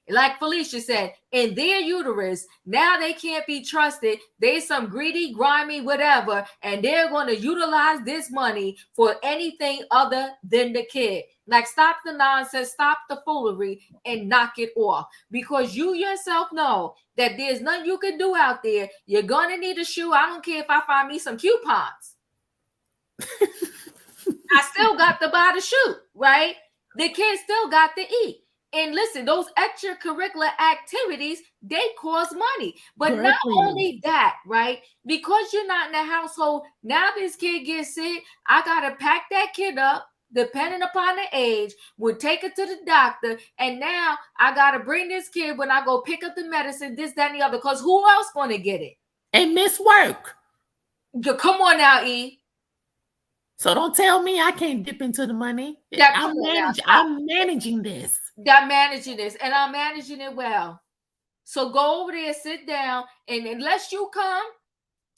like Felicia said, in their uterus, now they can't be trusted. They some greedy, grimy, whatever, and they're going to utilize this money for anything other than the kid. Like, stop the nonsense, stop the foolery, and knock it off. Because you yourself know that there's nothing you can do out there. You're going to need a shoe. I don't care if I find me some coupons. I still got to buy the shoe, right? The kid still got to eat. And listen, those extracurricular activities, they cost money. But not only that, right? Because you're not in the household, now this kid gets sick, I got to pack that kid up, depending upon the age, would take it to the doctor, and now I got to bring this kid when I go pick up the medicine, this, that, and the other, because who else going to get it? And miss work. Come on now, E. So don't tell me I can't dip into the money. I'm managing this. I'm managing this, and I'm managing it well. So go over there, sit down, and unless you come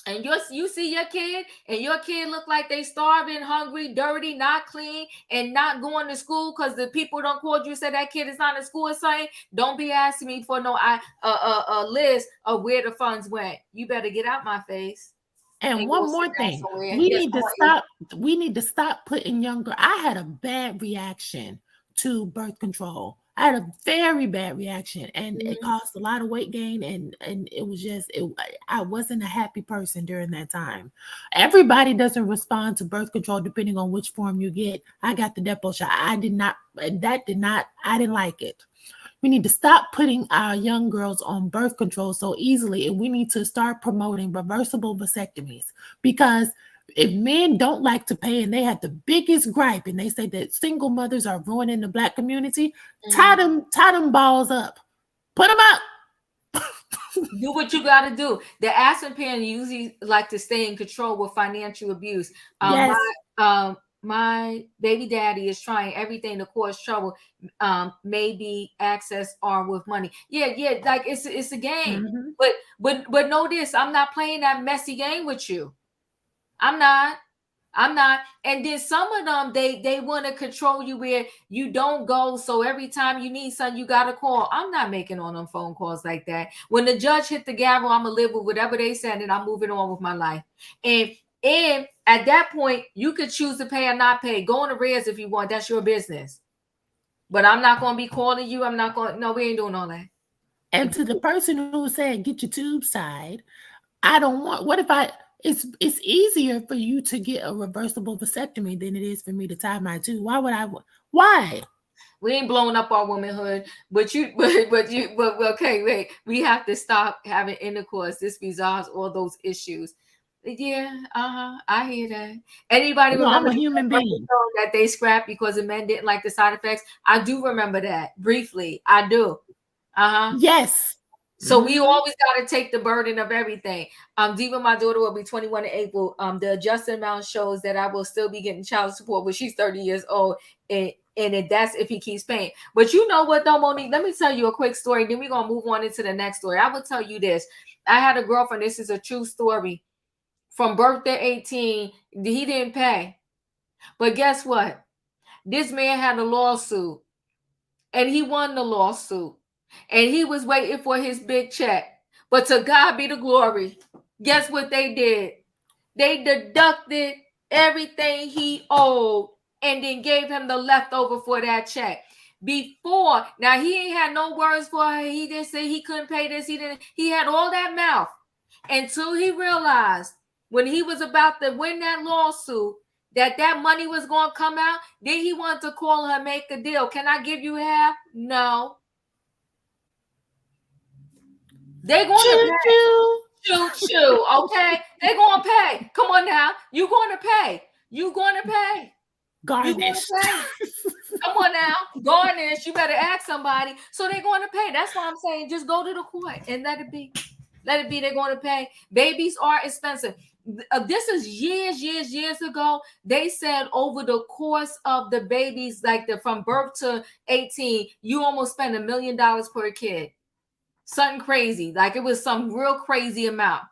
and you see your kid, and your kid look like they starving, hungry, dirty, not clean, and not going to school because the people don't call you and say that kid is not in school or something, don't be asking me for no a list of where the funds went. You better get out my face. And one more thing, we need to stop putting younger. I had a bad reaction to birth control. I had a very bad reaction, and it caused a lot of weight gain, and it was just, I wasn't a happy person during that time. Everybody doesn't respond to birth control depending on which form you get. I got the depot shot. I didn't like it. We need to stop putting our young girls on birth control so easily, and we need to start promoting reversible vasectomies, because if men don't like to pay and they have the biggest gripe and they say that single mothers are ruining the Black community, tie them balls up, put them up. Do what you got to do. The aspirin parent usually like to stay in control with financial abuse. Yes. My baby daddy is trying everything to cause trouble. Maybe access or with money. Yeah. Like it's a game. But know this, I'm not playing that messy game with you. I'm not. And then some of them, they want to control you where you don't go. So every time you need something, you got to call. I'm not making on them phone calls like that. When the judge hit the gavel, I'm going to live with whatever they said, and I'm moving on with my life. And at that point, you could choose to pay or not pay. Go on the res if you want. That's your business. But I'm not going to be calling you. No, we ain't doing all that. And to the person who said, get your tubes tied, I don't want, what it's easier for you to get a reversible vasectomy than it is for me to tie my tube. Why would I? Why? We ain't blowing up our womanhood, but okay, wait. We have to stop having intercourse. This resolves all those issues. Yeah, I hear that. Anybody No, I'm remember a human being. that they scrapped because the men didn't like the side effects? I do remember that briefly. I do. Yes. So we always got to take the burden of everything. Diva, my daughter will be 21 in April. The adjusted amount shows that I will still be getting child support when she's 30 years old, and that's if he keeps paying. But you know what, though, Monique? Let me tell you a quick story. Then we're gonna move on into the next story. I will tell you this. I had a girlfriend. This is a true story. From birth to 18, he didn't pay. But guess what? This man had a lawsuit, and he won the lawsuit. And he was waiting for his big check. But to God be the glory. Guess what they did? They deducted everything he owed and then gave him the leftover for that check. Before, now he ain't had no words for her. He didn't say he couldn't pay this. He had all that mouth until he realized when he was about to win that lawsuit that money was going to come out. Then he wanted to call her, make a deal. Can I give you half? No. They're going to pay. Choo. Okay? They're going to pay. Come on now. You're going to pay. You're going to pay. Garnish. Come on now. Garnish. You better ask somebody. So they're going to pay. That's why I'm saying just go to the court and let it be. Let it be. They're going to pay. Babies are expensive. This is years ago. They said over the course of the babies, like from birth to 18, you almost spend $1 million per kid. Something crazy. Like it was some real crazy amount.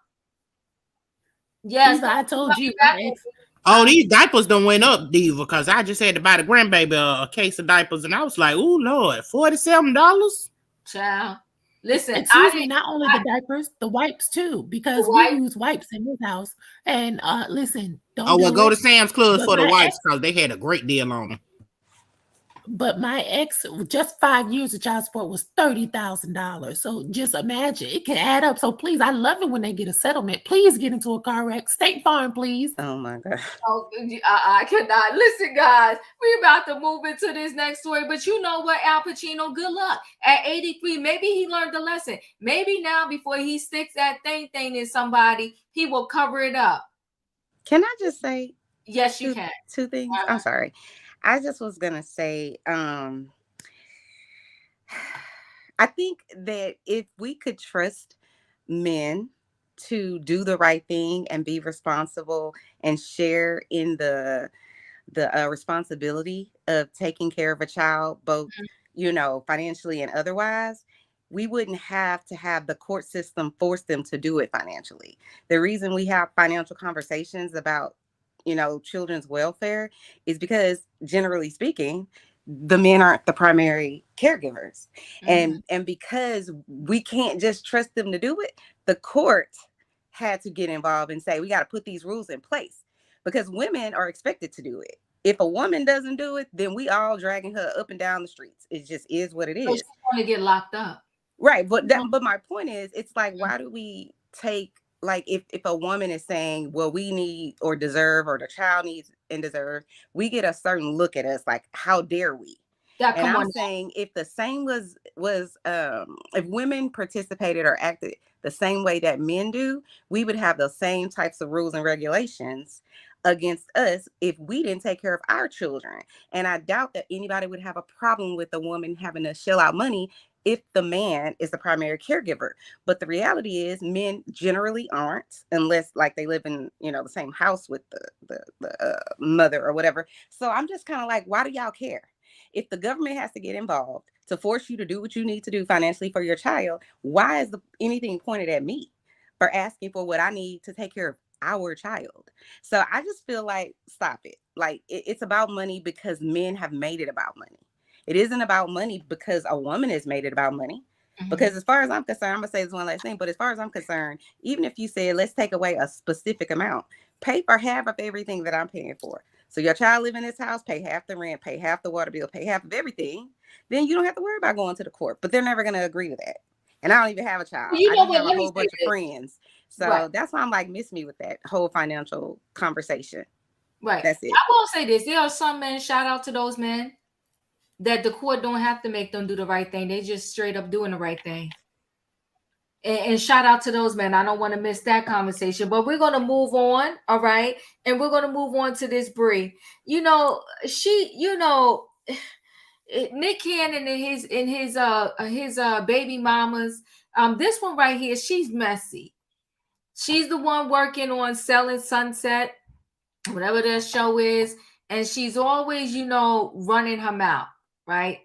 Yes. Diva, I told you. Oh, these diapers done went up, Diva, because I just had to buy the grandbaby a case of diapers, and I was like, "Oh Lord, $47." Child, listen. Excuse me. Not only the diapers, the wipes too, because we use wipes in this house. And listen, don't. Go to Sam's Club for the wipes because they had a great deal on them. But my ex, just 5 years of child support was $30,000. So just imagine, it can add up. So please, I love it when they get a settlement. Please get into a car wreck. State Farm, please. Oh my God. Oh, I cannot. Listen, guys, we're about to move into this next story. But you know what, Al Pacino, good luck. At 83, maybe he learned the lesson. Maybe now before he sticks that thing in somebody, he will cover it up. Can I just say? Yes, you can. Two things. I'm sorry. I just was going to say, I think that if we could trust men to do the right thing and be responsible and share in the responsibility of taking care of a child, both, financially and otherwise, we wouldn't have to have the court system force them to do it financially. The reason we have financial conversations about children's welfare is because, generally speaking, the men aren't the primary caregivers. And because we can't just trust them to do it, the court had to get involved and say, we got to put these rules in place because women are expected to do it. If a woman doesn't do it, then we all dragging her up and down the streets. It just is what it is. She's going to get locked up. Right. But my point is, it's like, why do we take, like, if a woman is saying, well, we need or deserve, or the child needs and deserve, we get a certain look at us like, how dare we? And I'm saying if the same was if women participated or acted the same way that men do, we would have the same types of rules and regulations against us if we didn't take care of our children. And I doubt that anybody would have a problem with a woman having to shell out money if the man is the primary caregiver. But the reality is men generally aren't, unless like they live in, the same house with the mother or whatever. So I'm just kind of like, why do y'all care? If the government has to get involved to force you to do what you need to do financially for your child, why is anything pointed at me for asking for what I need to take care of our child? So I just feel like, stop it. Like it's about money because men have made it about money. It isn't about money because a woman has made it about money. Because as far as I'm concerned, I'm going to say this one last thing, but as far as I'm concerned, even if you said, let's take away a specific amount, pay for half of everything that I'm paying for. So your child live in this house, pay half the rent, pay half the water bill, pay half of everything. Then you don't have to worry about going to the court, but they're never going to agree to that. And I don't even have a child. You I know just what? have a Let me whole say bunch of this. friends. So Right. that's why I'm like, miss me with that whole financial conversation. Right. That's it. I will say this. There are some men, shout out to those men, that the court don't have to make them do the right thing. They just straight up doing the right thing. And shout out to those men. I don't want to miss that conversation, but we're going to move on. All right. And we're going to move on to this Bree. You know, Nick Cannon and his baby mamas. This one right here, she's messy. She's the one working on Selling Sunset, whatever that show is, and she's always, running her mouth, right?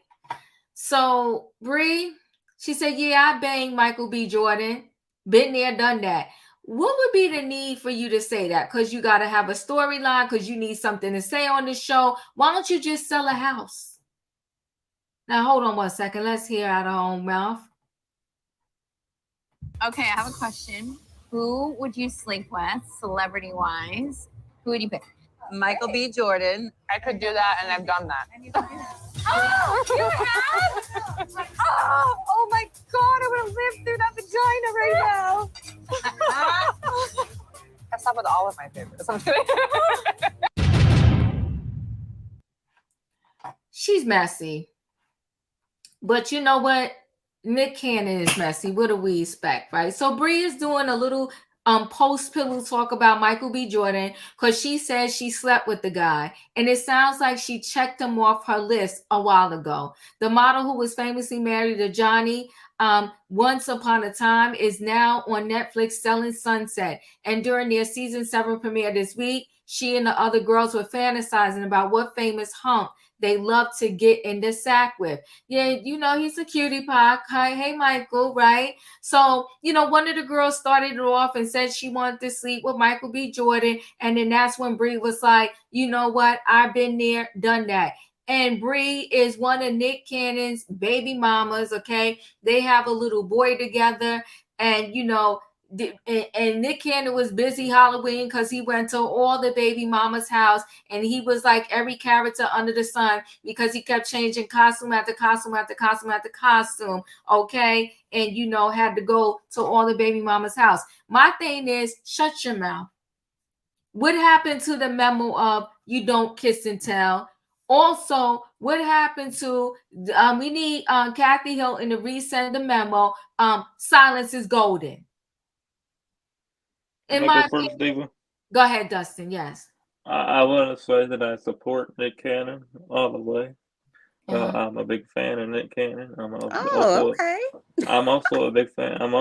So Bree, she said, "Yeah, I banged Michael B. Jordan. Been there, done that." What would be the need for you to say that? Because you got to have a storyline, because you need something to say on the show. Why don't you just sell a house? Now, hold on 1 second. Let's hear out of her own mouth. Okay, I have a question. Who would you sleep with, celebrity-wise? Who would you pick? Michael B. Jordan. I could do that, and I've done that. Oh, you have? Oh my God, I would have lived through that vagina right now. I slept with all of my favorites. I'm kidding. She's messy. But you know what? Nick Cannon is messy. What do we expect, right? So Bree is doing a little post pillow talk about Michael B. Jordan, because she says she slept with the guy, and it sounds like she checked him off her list a while ago. The model who was famously married to Johnny once upon a time is now on Netflix Selling Sunset, and during their season 7 premiere this week, she and the other girls were fantasizing about what famous hump they love to get in the sack with. Yeah, he's a cutie pie. Hey, Michael, right? So, one of the girls started it off and said she wanted to sleep with Michael B. Jordan. And then that's when Bree was like, you know what? I've been there, done that. And Bree is one of Nick Cannon's baby mamas, okay? They have a little boy together. And, and Nick Cannon was busy Halloween because he went to all the baby mama's house, and he was like every character under the sun because he kept changing costume after costume after costume after costume, okay? And, had to go to all the baby mama's house. My thing is, shut your mouth. What happened to the memo of you don't kiss and tell? Also, what happened to, we need Kathy Hilton to resend the memo, silence is golden. Go ahead, Dustin. Yes. I want to say that I support Nick Cannon all the way. I'm a big fan of Nick Cannon. I'm also a big fan. I'm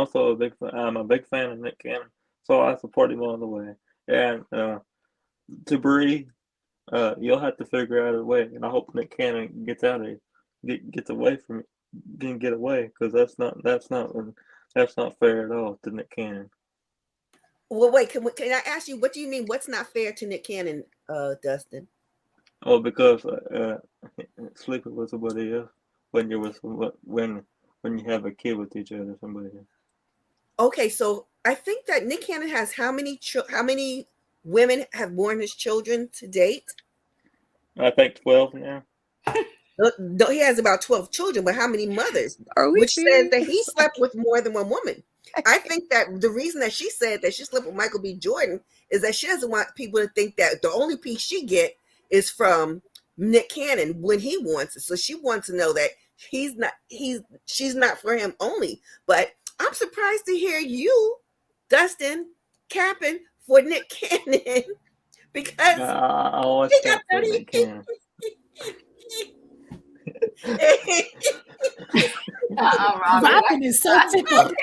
a big fan of Nick Cannon, so I support him all the way. And to Bree, you'll have to figure out a way. And I hope Nick Cannon gets out of here, gets away from it, can get away, because that's not fair at all to Nick Cannon. Well, wait, can I ask you, what do you mean what's not fair to Nick Cannon, Dustin? Oh, because sleeping with somebody else when you have a kid with each other, somebody else. Okay, so I think that Nick Cannon has how many women have born his children to date? I think 12 now. No, he has about 12 children, but how many mothers? Which says that he slept with more than one woman. I think that the reason that she said that she slept with Michael B. Jordan is that she doesn't want people to think that the only piece she get is from Nick Cannon when he wants it. So she wants to know that she's not for him only. But I'm surprised to hear you, Dustin, capping for Nick Cannon because I always cap for Nick Cannon. Robin is so tickled.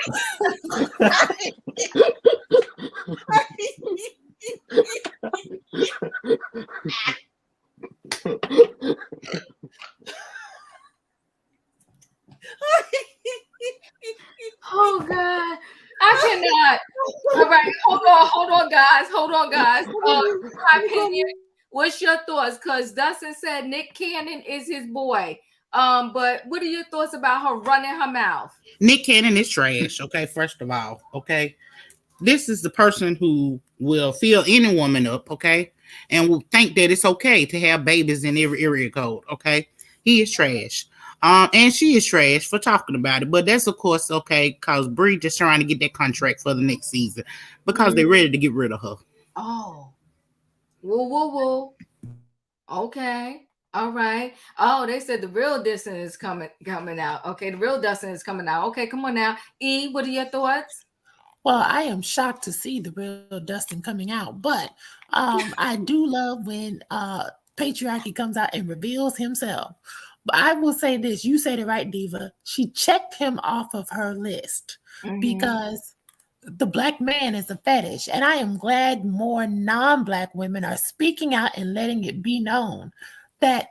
Oh God, I cannot. All right, hold on, guys. My opinion. What's your thoughts? Because Dustin said Nick Cannon is his boy. But what are your thoughts about her running her mouth? Nick Cannon is trash. Okay, first of all, okay. This is the person who will fill any woman up, okay, and will think that it's okay to have babies in every area code, okay. He is trash. And she is trash for talking about it. But that's of course okay, because Bree just trying to get that contract for the next season because they're ready to get rid of her. Oh, woo, woo, woo. Okay. All right. Oh, they said the real Dustin is coming out. Okay, the real Dustin is coming out. Okay, come on now. E, what are your thoughts? Well, I am shocked to see the real Dustin coming out, but I do love when patriarchy comes out and reveals himself. But I will say this: you said it right, Diva. She checked him off of her list because the black man is a fetish, and I am glad more non-black women are speaking out and letting it be known that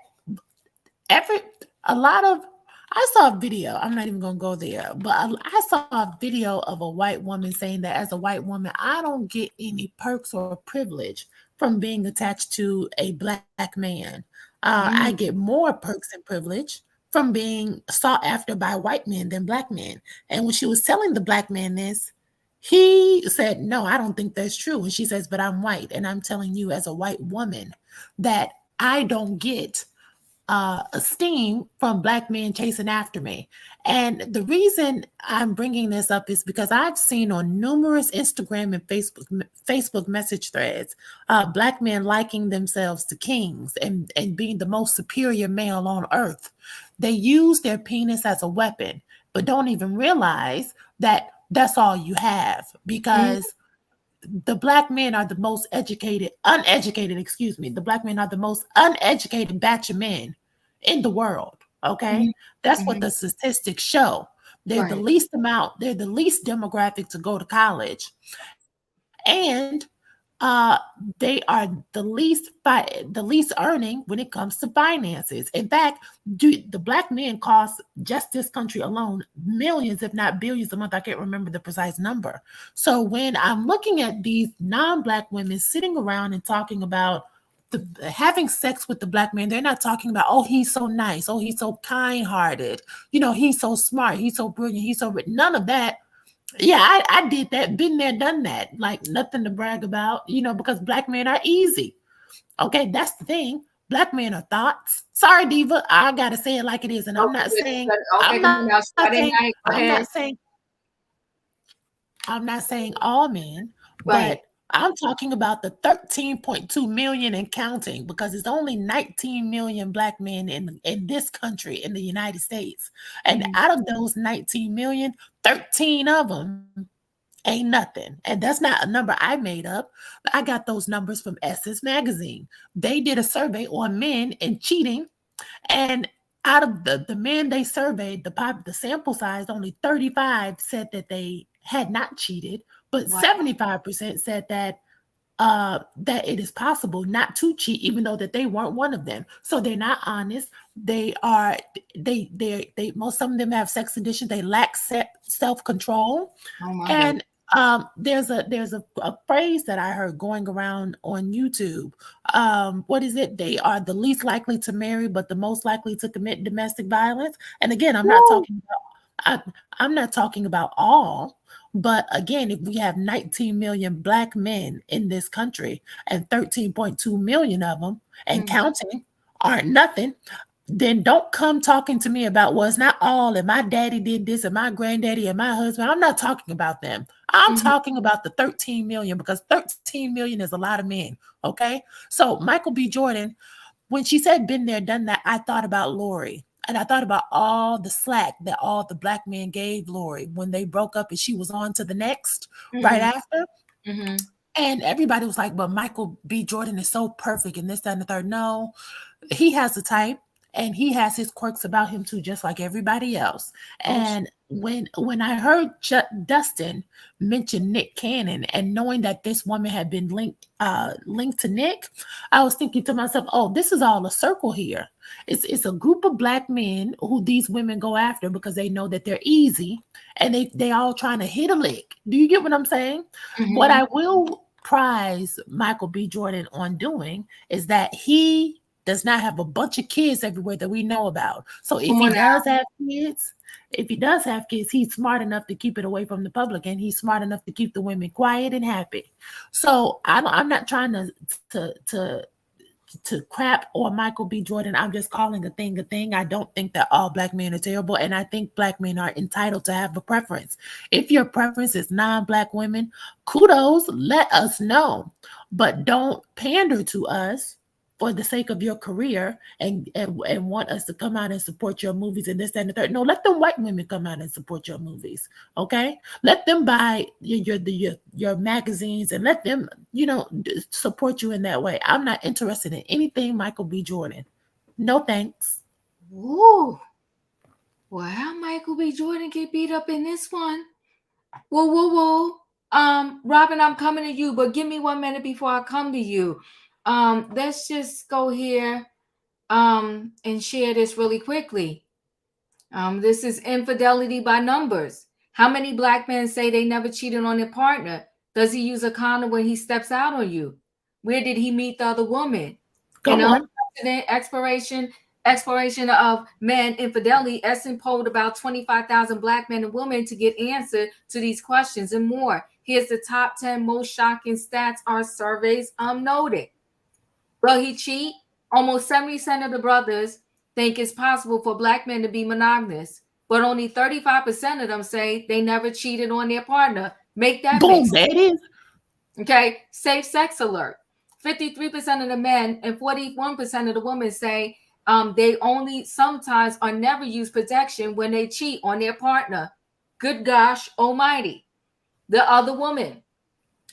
every a lot of I saw a video. I'm not even gonna go there, but I saw a video of a white woman saying that as a white woman, I don't get any perks or privilege from being attached to a black man. I get more perks and privilege from being sought after by white men than black men. And when she was telling the black man this, he said, "No, I don't think that's true." And she says, "But I'm white, and I'm telling you as a white woman that I don't get esteem from black men chasing after me." And the reason I'm bringing this up is because I've seen on numerous Instagram and Facebook message threads, black men liking themselves to kings and being the most superior male on earth. They use their penis as a weapon, but don't even realize that that's all you have, because the black men are the most the black men are the most uneducated batch of men in the world. Okay. That's what the statistics show. They're the least demographic to go to college. And they are the least earning when it comes to finances. In fact, the black men cost just this country alone millions, if not billions a month. I can't remember the precise number. So when I'm looking at these non-black women sitting around and talking about having sex with the black man, they're not talking about, oh, he's so nice, oh, he's so kind-hearted, he's so smart, he's so brilliant, he's so rich. None of that. Yeah, I did that, been there, done that. Like nothing to brag about, because black men are easy. Okay, that's the thing. Black men are thoughts. Sorry, Diva, I gotta say it like it is, and I'm not saying all men, but I'm talking about the 13.2 million and counting, because it's only 19 million black men in this country, in the United States. And out of those 19 million, 13 of them ain't nothing. And that's not a number I made up. I got those numbers from Essence Magazine. They did a survey on men and cheating. And out of the men they surveyed, the sample size, only 35 said that they had not cheated, but 75% said that it is possible not to cheat, even though that they weren't one of them. So they're not honest. They most of them have sex addiction. They lack self-control. And there's a phrase that I heard going around on YouTube. What is it? They are the least likely to marry, but the most likely to commit domestic violence. And again, I'm not talking about all. But again, if we have 19 million black men in this country and 13.2 million of them and counting aren't nothing, then don't come talking to me about, well, it's not all, and my daddy did this, and my granddaddy, and my husband. I'm not talking about them. I'm talking about the 13 million, because 13 million is a lot of men. Okay. So Michael B. Jordan, when she said been there, done that, I thought about Lori. And I thought about all the slack that all the black men gave Lori when they broke up and she was on to the next right after. And everybody was like, but Michael B. Jordan is so perfect and this, that, and the third. No, he has a type and he has his quirks about him too, just like everybody else. And when I heard Dustin mention Nick Cannon, and knowing that this woman had been linked to Nick, I was thinking to myself, oh, this is all a circle here. It's a group of black men who these women go after because they know that they're easy, and they all trying to hit a lick. Do you get what I'm saying? What I will prize Michael B. Jordan on doing is that he does not have a bunch of kids everywhere that we know about. So if he does have kids, he's smart enough to keep it away from the public, and he's smart enough to keep the women quiet and happy. So I'm not trying to to crap on Michael B. Jordan. I'm just calling a thing a thing. I don't think that all black men are terrible, and I think black men are entitled to have a preference. If your preference is non-black women, kudos, let us know, but don't pander to us for the sake of your career and want us to come out and support your movies and this, that, and the third. No, let them white women come out and support your movies. Okay, let them buy your magazines and let them support you in that way. I'm not interested in anything Michael B. Jordan. No thanks. Ooh. Well, how Michael B. Jordan get beat up in this one? Whoa, whoa, whoa. Robin, I'm coming to you, but give me 1 minute before I come to you. Let's just go here and share this really quickly. This is infidelity by numbers. How many black men say they never cheated on their partner? Does he use a condom when he steps out on you? Where did he meet the other woman? Go on. Exploration of men infidelity, Essen polled about 25,000 black men and women to get answer to these questions and more. Here's the top 10 most shocking stats our surveys noted. Will he cheat? Almost 70% of the brothers think it's possible for black men to be monogamous, but only 35% of them say they never cheated on their partner. Make that boom, make sense. That is. Okay, safe sex alert. 53% of the men and 41% of the women say they only sometimes or never use protection when they cheat on their partner. Good gosh almighty. The other woman.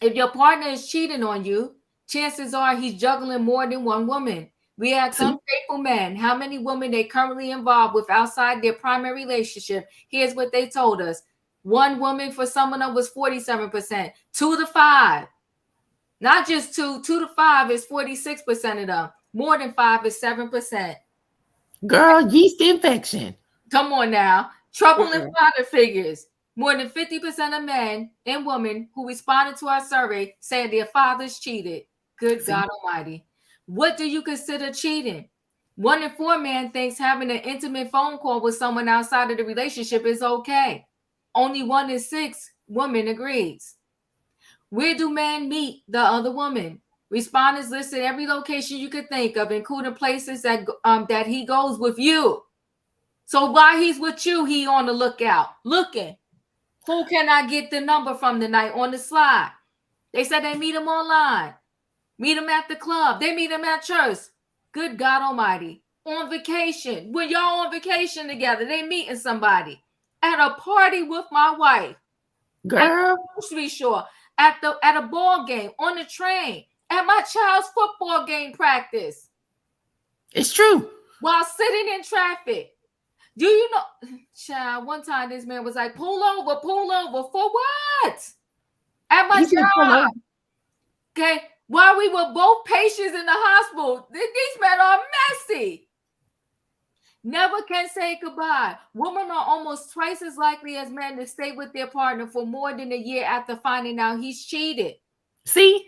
If your partner is cheating on you, chances are he's juggling more than one woman. We ask unfaithful men how many women they currently involved with outside their primary relationship. Here's what they told us. One woman for some of them was 47%. 2 to 5. Not just 2 to 5 is 46% of them. More than 5 is 7%. Girl, yeast infection. Come on now. Trouble in father figures. More than 50% of men and women who responded to our survey said their fathers cheated. Good God Almighty. What do you consider cheating? 1 in 4 men thinks having an intimate phone call with someone outside of the relationship is okay. Only 1 in 6 women agrees. Where do men meet the other woman? Respondents listed every location you could think of, including places that he goes with you. So while he's with you, he on the lookout, looking. Who can I get the number from tonight on the slide? They said they meet him online, meet him at the club, they meet him at church. Good God Almighty. On vacation, when y'all on vacation together, they meeting somebody. At a party with my wife. Girl. At the grocery store. At a ball game, on the train, at my child's football game practice. It's true. While sitting in traffic. Do you know, child, one time this man was like, pull over for what? At my job. Okay, while we were both patients in the hospital, these men are messy. Never can say goodbye. Women are almost twice as likely as men to stay with their partner for more than a year after finding out he's cheated. See?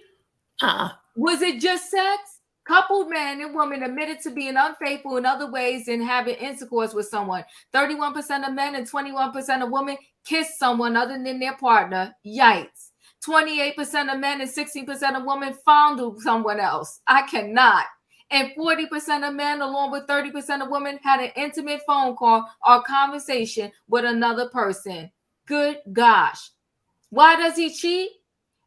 Was it just sex? Coupled men and women admitted to being unfaithful in other ways than having intercourse with someone. 31% of men and 21% of women kissed someone other than their partner. Yikes. 28% of men and 16% of women fondled someone else. I cannot. And 40% of men, along with 30% of women, had an intimate phone call or conversation with another person. Good gosh. Why does he cheat?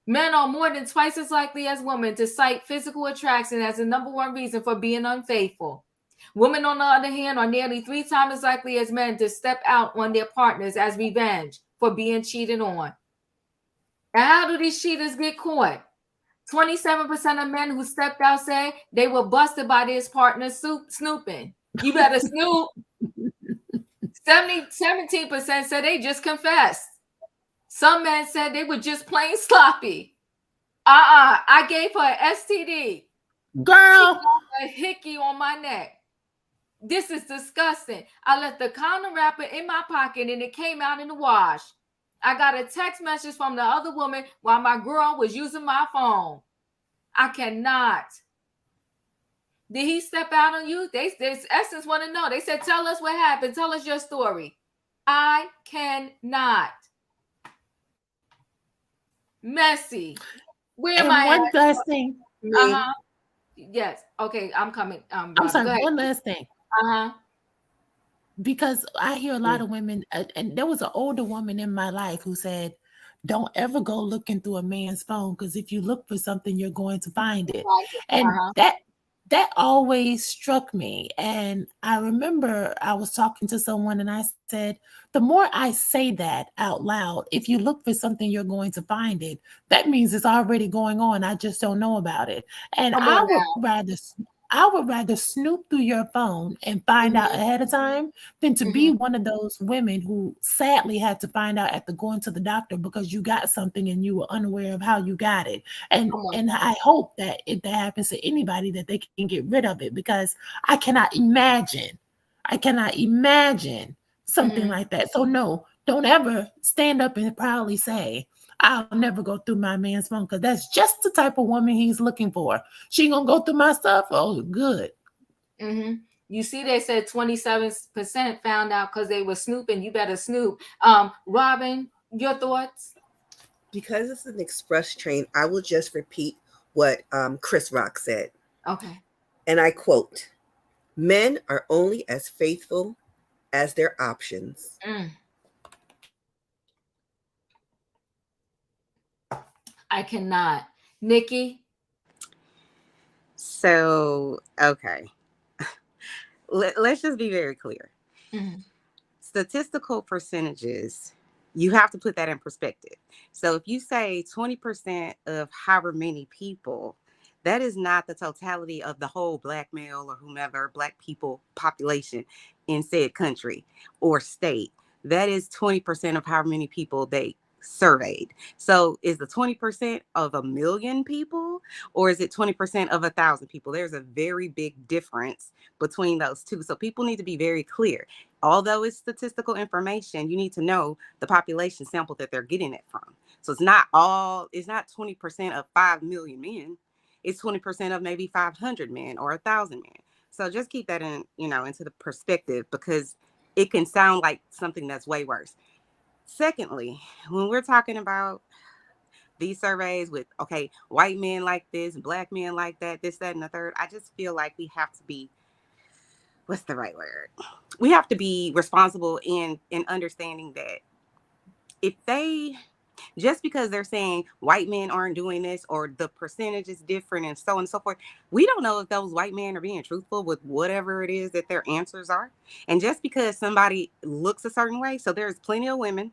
Men are more than twice as likely as women to cite physical attraction as the number one reason for being unfaithful. Women, on the other hand, are nearly 3 times as likely as men to step out on their partners as revenge for being cheated on. And how do these cheaters get caught? 27% of men who stepped out say they were busted by their partner snooping. You better snoop. 17% said they just confessed. Some men said they were just plain sloppy. I gave her an STD. Girl. A hickey on my neck. This is disgusting. I left the condom wrapper in my pocket and it came out in the wash. I got a text message from the other woman while my girl was using my phone. I cannot. Did he step out on you? Essence want to know. They said, tell us what happened. Tell us your story. I cannot. Messy. Where am I? One last thing. Yes. Okay, I'm coming. I'm Robin, sorry, go ahead. one last thing. Uh-huh. Because I hear a lot of women, and there was an older woman in my life who said, "Don't ever go looking through a man's phone because if you look for something, you're going to find it." And Uh-huh. that always struck me. And I remember I was talking to someone and I said, the more I say that out loud, if you look for something, you're going to find it. That means it's already going on. I just don't know about it. And Come on I would rather snoop through your phone and now. find out ahead of time than to be Hmm. one of those women who sadly had to find out after going to the doctor because you got something and you were unaware of how you got it. And Come on. and I hope that if that happens to anybody that they can get rid of it because I cannot imagine something Hmm. like that. So no, don't ever stand up and proudly say, I'll never go through my man's phone because that's just the type of woman he's looking for. She gonna go through my stuff. Oh, good. Hmm. You see, they said 27% found out because they were snooping. You better snoop. Robin, your thoughts? Because it's an express train, I will just repeat what Chris Rock said. Okay. And I quote, men are only as faithful as their options. Mm. I cannot. Nikki? So, okay. Let's just be very clear. Mhm. Statistical percentages, you have to put that in perspective. So if you say 20% of however many people, that is not the totality of the whole black male or whomever black people population in said country or state. That is 20% of however many people they surveyed. So is the 20% of a million people or is it 20% of 1,000 people? There's a very big difference between those two. So people need to be very clear. Although it's statistical information, you need to know the population sample that they're getting it from. So it's not 20% of 5 million men. It's 20% of maybe 500 men or 1,000 men. So just keep that into the perspective because it can sound like something that's way worse. Secondly, when we're talking about these surveys with, okay, white men like this, black men like that, this, that, and the third, I just feel like we have to be, what's the right word? We have to be responsible in understanding that if they, just because they're saying white men aren't doing this or the percentage is different and so on and so forth, we don't know if those white men are being truthful with whatever it is that their answers are. And just because somebody looks a certain way, so there's plenty of women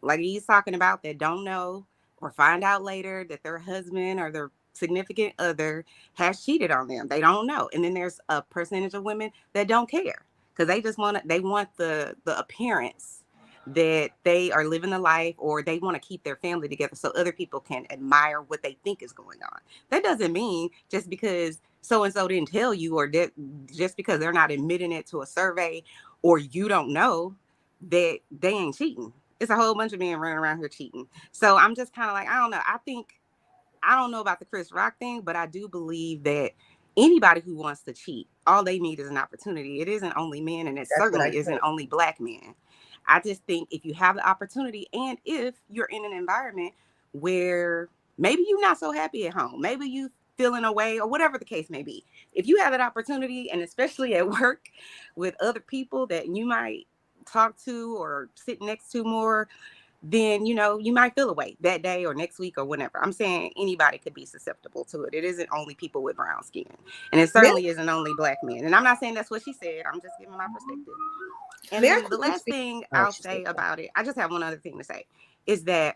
like he's talking about that don't know or find out later that their husband or their significant other has cheated on them. They don't know. And then there's a percentage of women that don't care because they want the appearance that they are living the life or they want to keep their family together so other people can admire what they think is going on. That doesn't mean just because so and so didn't tell you or that just because they're not admitting it to a survey or you don't know that they ain't cheating. It's a whole bunch of men running around here cheating. So I'm just kind of like, I don't know. I don't know about the Chris Rock thing, but I do believe that anybody who wants to cheat, all they need is an opportunity. It isn't only men, and it certainly isn't only black men. I just think if you have the opportunity, and if you're in an environment where maybe you're not so happy at home, maybe you feeling away or whatever the case may be, if you have that opportunity, and especially at work with other people that you might talk to or sit next to more, then you might feel away that day or next week or whenever. I'm saying anybody could be susceptible to it. It isn't only people with brown skin, and it certainly isn't only black men. And I'm not saying that's what she said. I'm just giving my perspective. And then the last thing I'll say about it, I just have one other thing to say, is that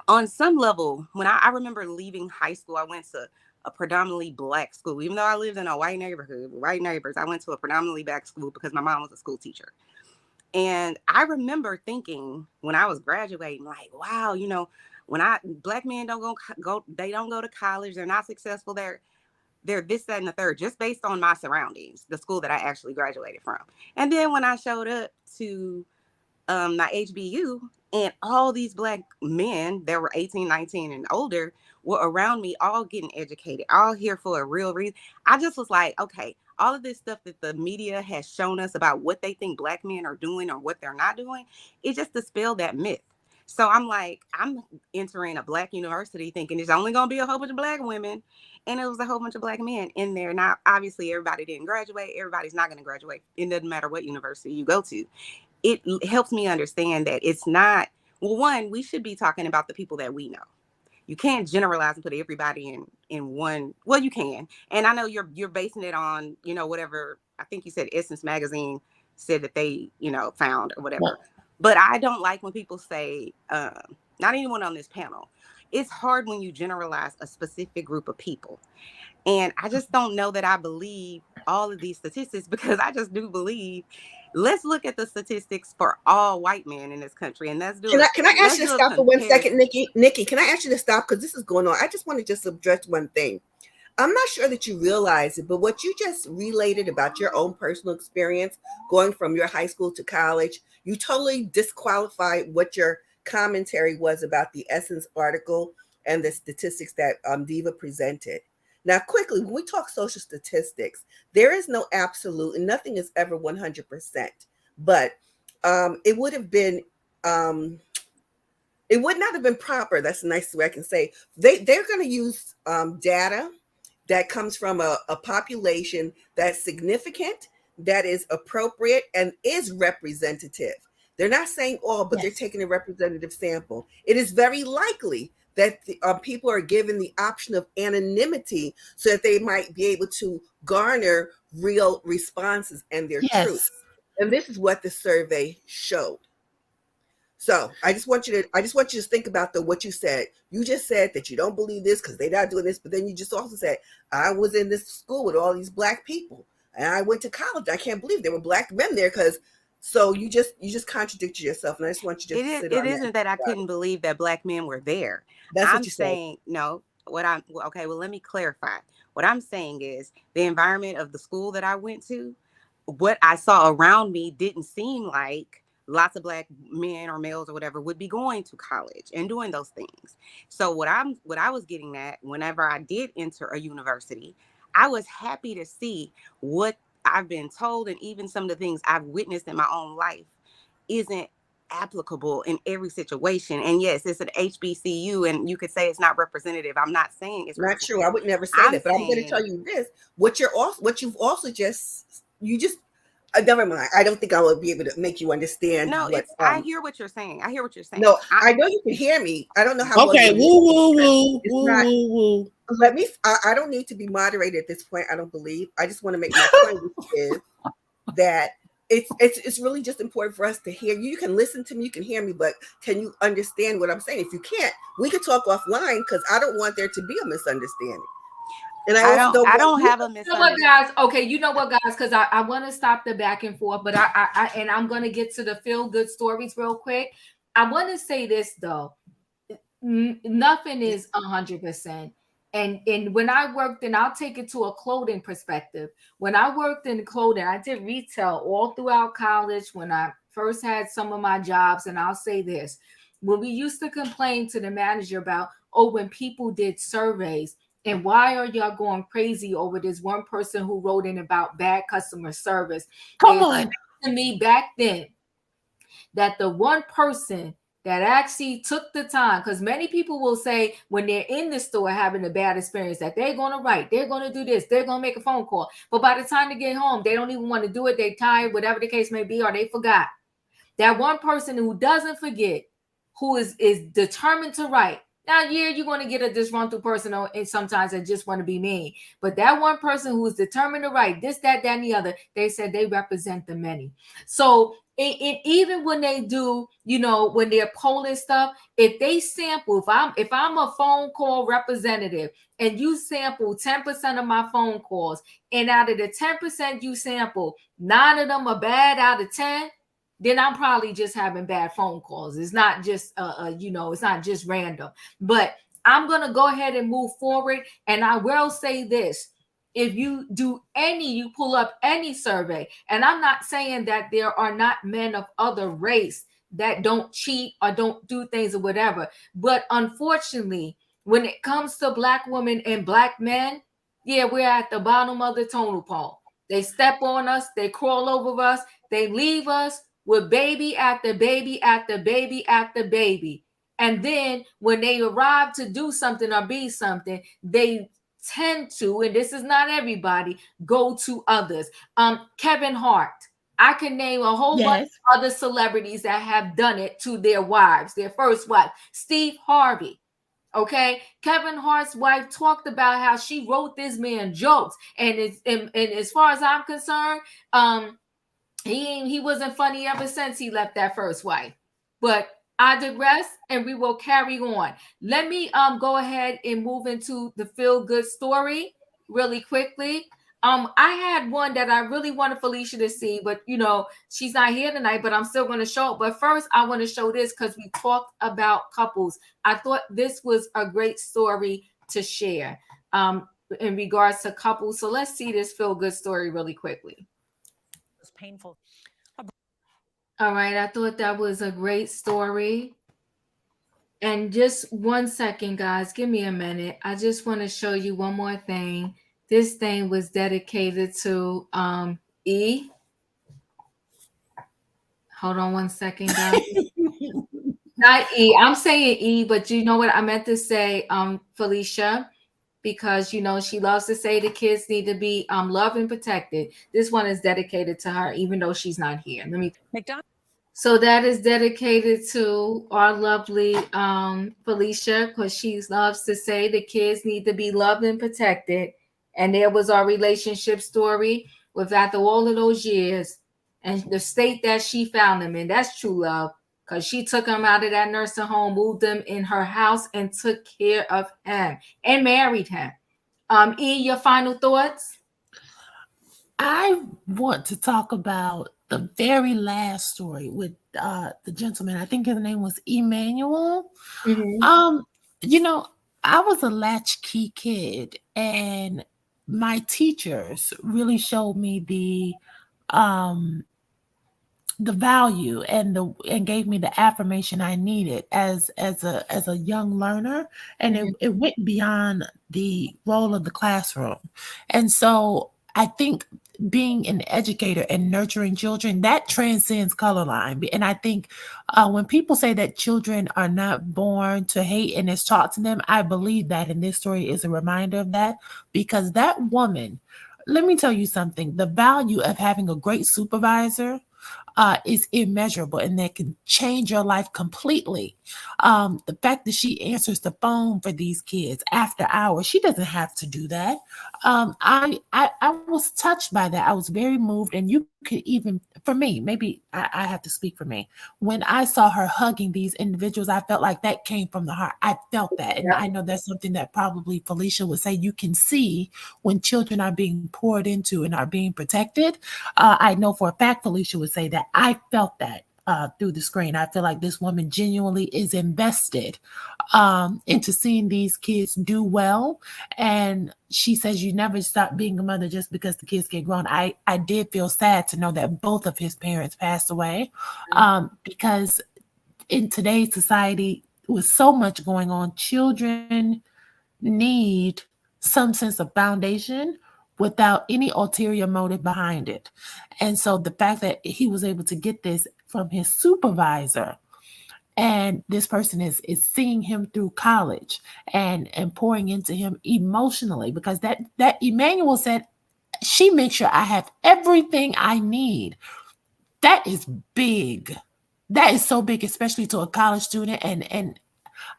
on some level, when I remember leaving high school, I went to a predominantly black school. Even though I lived in a white neighborhood, white neighbors, I went to a predominantly black school because my mom was a school teacher. And I remember thinking when I was graduating, like, wow, when black men they don't go to college, they're not successful, they're this, that, and the third, just based on my surroundings, the school that I actually graduated from. And then when I showed up to my HBU, and all these black men that were 18, 19 and older were around me, all getting educated, all here for a real reason. I just was like, okay, all of this stuff that the media has shown us about what they think black men are doing or what they're not doing, it just dispelled that myth. So I'm like, I'm entering a Black university thinking there's only going to be a whole bunch of Black women. And it was a whole bunch of Black men in there. Now, obviously, everybody didn't graduate. Everybody's not going to graduate. It doesn't matter what university you go to. It helps me understand that it's not, well, one, we should be talking about the people that we know. You can't generalize and put everybody in one. Well, you can. And I know you're basing it on, whatever, I think you said Essence Magazine said that they, found or whatever. But I don't like when people say, not anyone on this panel, it's hard when you generalize a specific group of people. And I just don't know that I believe all of these statistics, because I just do believe, let's look at the statistics for all white men in this country. And let's do Can I ask you to stop for 1 second, Nikki? Nikki, can I ask you to stop? Because this is going on. I just want to just address one thing. I'm not sure that you realize it, but what you just related about your own personal experience going from your high school to college, you totally disqualified what your commentary was about the Essence article and the statistics that Diva presented. Now, quickly, when we talk social statistics, there is no absolute, and nothing is ever 100%. But it would have been, it would not have been proper. That's the nicest way I can say. They're going to use data that comes from a population that's significant, that is appropriate, and is representative. They're not saying all, but they're taking a representative sample. It is very likely that people are given the option of anonymity so that they might be able to garner real responses and their truth. And this is what the survey showed. So I just want you to think about what you said. You just said that you don't believe this because they're not doing this, but then you just also said, I was in this school with all these Black people and I went to college. I can't believe there were Black men there. So you just contradicted yourself, and I just want you to sit on that. It isn't that I couldn't believe that Black men were there. That's what you saying. No, okay, well, let me clarify. What I'm saying is the environment of the school that I went to, what I saw around me didn't seem like lots of Black men or males or whatever would be going to college and doing those things. So what I was getting at, whenever I did enter a university, I was happy to see what I've been told, and even some of the things I've witnessed in my own life isn't applicable in every situation. And yes, it's an HBCU, and you could say it's not representative. I'm not saying it's not true. I would never say that, but I'm going to tell you this: what you've also just never mind. I don't think I will be able to make you understand. No, I hear what you're saying. No, I know you can hear me. I don't know how. Okay, woo. Let me. I don't need to be moderated at this point. I don't believe. I just want to make my point, which is that it's really just important for us to hear you. You can listen to me, you can hear me, but can you understand what I'm saying? If you can't, we can talk offline, because I don't want there to be a misunderstanding. And I don't have a misunderstanding. You know what, guys? Okay, you know what, guys? Because I want to stop the back and forth, but I'm going to get to the feel good stories real quick. I want to say this though, nothing is 100%. And when I worked in, I'll take it to a clothing perspective. When I worked in clothing, I did retail all throughout college when I first had some of my jobs. And I'll say this, when we used to complain to the manager about, when people did surveys, and why are y'all going crazy over this one person who wrote in about bad customer service? Come on. To me back then, that the one person that actually took the time, because many people will say when they're in the store having a bad experience that they're going to write, they're going to do this, they're going to make a phone call. But by the time they get home, they don't even want to do it. They're tired, whatever the case may be, or they forgot. That one person who doesn't forget, who is determined to write. Now, you're going to get a disgruntled person, and sometimes they just want to be mean. But that one person who is determined to write this, that, and the other, they said they represent the many. So even when they do, when they're polling stuff, if they sample, if I'm a phone call representative and you sample 10% of my phone calls, and out of the 10% you sample, 9 of them are bad out of 10, then I'm probably just having bad phone calls. It's not just, it's not just random. But I'm going to go ahead and move forward. And I will say this. If you pull up any survey, and I'm not saying that there are not men of other race that don't cheat or don't do things or whatever. But unfortunately, when it comes to Black women and Black men, we're at the bottom of the totem pole. They step on us. They crawl over us. They leave us. with baby after baby after baby after baby. And then when they arrive to do something or be something, they tend to, and this is not everybody, go to others. Kevin Hart. I can name a whole bunch Yes. of other celebrities that have done it to their wives, their first wife. Steve Harvey. Okay, Kevin Hart's wife talked about how she wrote this man jokes, and as far as I'm concerned, he wasn't funny ever since he left that first wife. But I digress, and we will carry on. Let me go ahead and move into the feel good story really quickly. I had one that I really wanted Felicia to see, but she's not here tonight, but I'm still going to show it. But first, I want to show this because we talked about couples. I thought this was a great story to share in regards to couples. So let's see this feel good story really quickly. It's painful. All right, I thought that was a great story. And just 1 second, guys, give me a minute. I just want to show you one more thing. This thing was dedicated to E. Hold on 1 second, guys. Not E. I'm saying E, but you know what I meant to say, Felicia, because she loves to say the kids need to be loved and protected. This one is dedicated to her, even though she's not here. Let me. So that is dedicated to our lovely Felicia, because she loves to say the kids need to be loved and protected. And there was our relationship story with after all of those years and the state that she found them in. That's true love, because she took him out of that nursing home, moved him in her house, and took care of him and married him. E, your final thoughts? I want to talk about the very last story with the gentleman. I think his name was Emmanuel. Mhm. I was a latchkey kid, and my teachers really showed me the value and gave me the affirmation I needed as a young learner, and it went beyond the role of the classroom. And so I think being an educator and nurturing children, that transcends color line. And I think when people say that children are not born to hate and it's taught to them, I believe that, and this story is a reminder of that, because that woman, let me tell you something, the value of having a great supervisor is immeasurable, and that can change your life completely. The fact that she answers the phone for these kids after hours, she doesn't have to do that. I was touched by that. I was very moved, and you could even, for me, maybe I have to speak for me. When I saw her hugging these individuals, I felt like that came from the heart. I felt that, and I know that's something that probably Felicia would say. You can see when children are being poured into and are being protected. I know for a fact Felicia would say that. I felt that through the screen. I feel like this woman genuinely is invested into seeing these kids do well. And she says you never stop being a mother just because the kids get grown. I did feel sad to know that both of his parents passed away, because in today's society, with so much going on, children need some sense of foundation without any ulterior motive behind it. And so the fact that he was able to get this from his supervisor, and this person is seeing him through college and pouring into him emotionally, because that Emmanuel said, she makes sure I have everything I need. That is big. That is so big, especially to a college student. And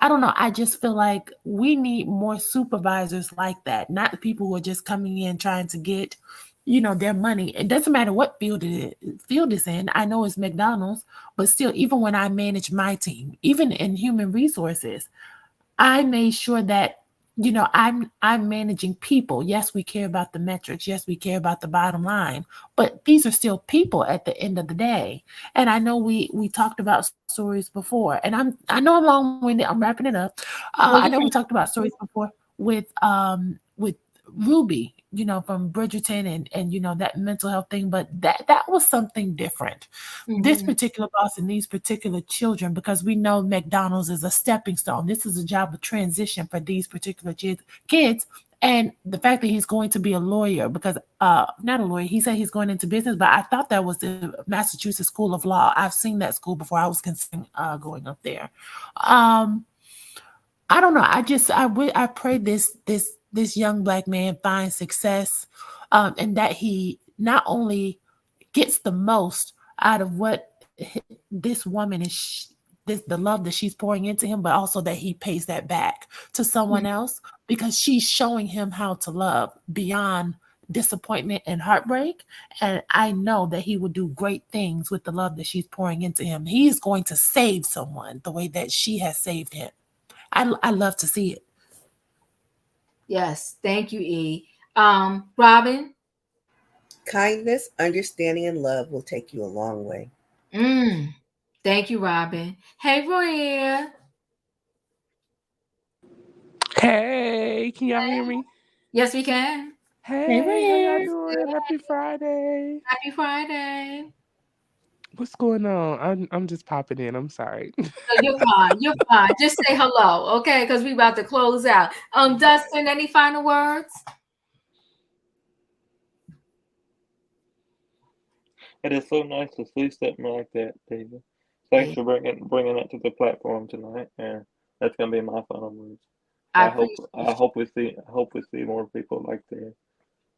I don't know. I just feel like we need more supervisors like that, not people who are just coming in trying to get, their money. It doesn't matter what field is in. I know it's McDonald's, but still, even when I manage my team, even in human resources, I made sure that I'm managing people. Yes, we care about the metrics. Yes, we care about the bottom line, but these are still people at the end of the day. And I know we talked about stories before, and I know I'm long-winded. I'm wrapping it up. I know we talked about stories before with Ruby, from Bridgerton, and that mental health thing, but that was something different. This particular boss and these particular children, because we know McDonald's is a stepping stone. This is a job of transition for these particular kids, And the fact that he's going to be a lawyer, because not a lawyer, he said he's going into business, but I thought that was the Massachusetts School of Law. I've seen that school before. I was considering going up there. I don't know. I pray this young Black man finds success, and that he not only gets the most out of what this woman is, the love that she's pouring into him, but also that he pays that back to someone else, because she's showing him how to love beyond disappointment and heartbreak. And I know that he will do great things with the love that she's pouring into him. He's going to save someone the way that she has saved him. I love to see it. Yes, thank you, E. Robin. Kindness, understanding, and love will take you a long way. Thank you, Robin. Hey, Roya. Hey, can y'all hear me? Yes, we can. Hey, how y'all doing? Happy Friday. Happy Friday. What's going on? I'm just popping in. I'm sorry. No, you're fine. You're fine. Just say hello, okay? Because we about to close out. Dustin, any final words? It is so nice to see something like that, David. Thanks for bringing that to the platform tonight, and that's gonna be my final words. I hope we see more people like that.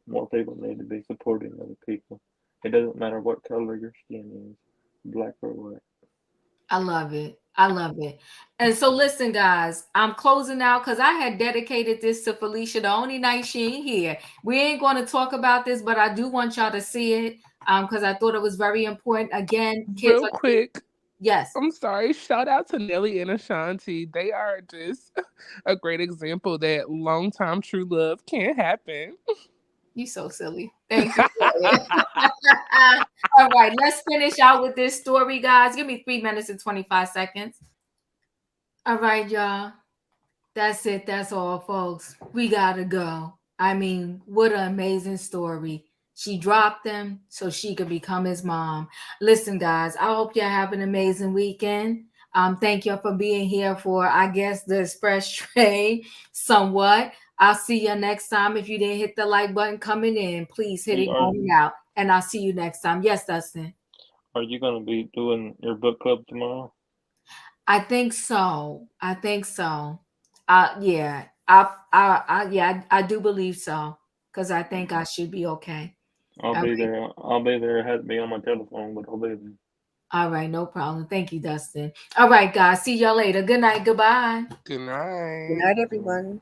More people need to be supporting other people. It doesn't matter what color your skin is, black or white. I love it. I love it. And so listen, guys, I'm closing out because I had dedicated this to Felicia the only night she ain't here. We ain't going to talk about this, but I do want y'all to see it because I thought it was very important. Again, kids Real quick. Yes. I'm sorry. Shout out to Nelly and Ashanti. They are just a great example that long-time true love can happen. You so silly. Thank you. All right, let's finish out with this story, guys. Give me 3 minutes and 25 seconds. All right, y'all. That's it. That's all, folks. We gotta go. I mean, what an amazing story. She dropped him so she could become his mom. Listen, guys, I hope you have an amazing weekend. Thank you for being here for, I guess, the express train somewhat. I'll see you next time. If you didn't hit the like button coming in, please hit it going out. And I'll see you next time. Yes, Dustin. Are you going to be doing your book club tomorrow? I think so. I do believe so, because I think I should be okay. I'll be there. I'll be there. It has to be on my telephone, but I'll be there. All right, no problem. Thank you, Dustin. All right, guys. See y'all later. Good night. Goodbye. Good night. Good night, everyone.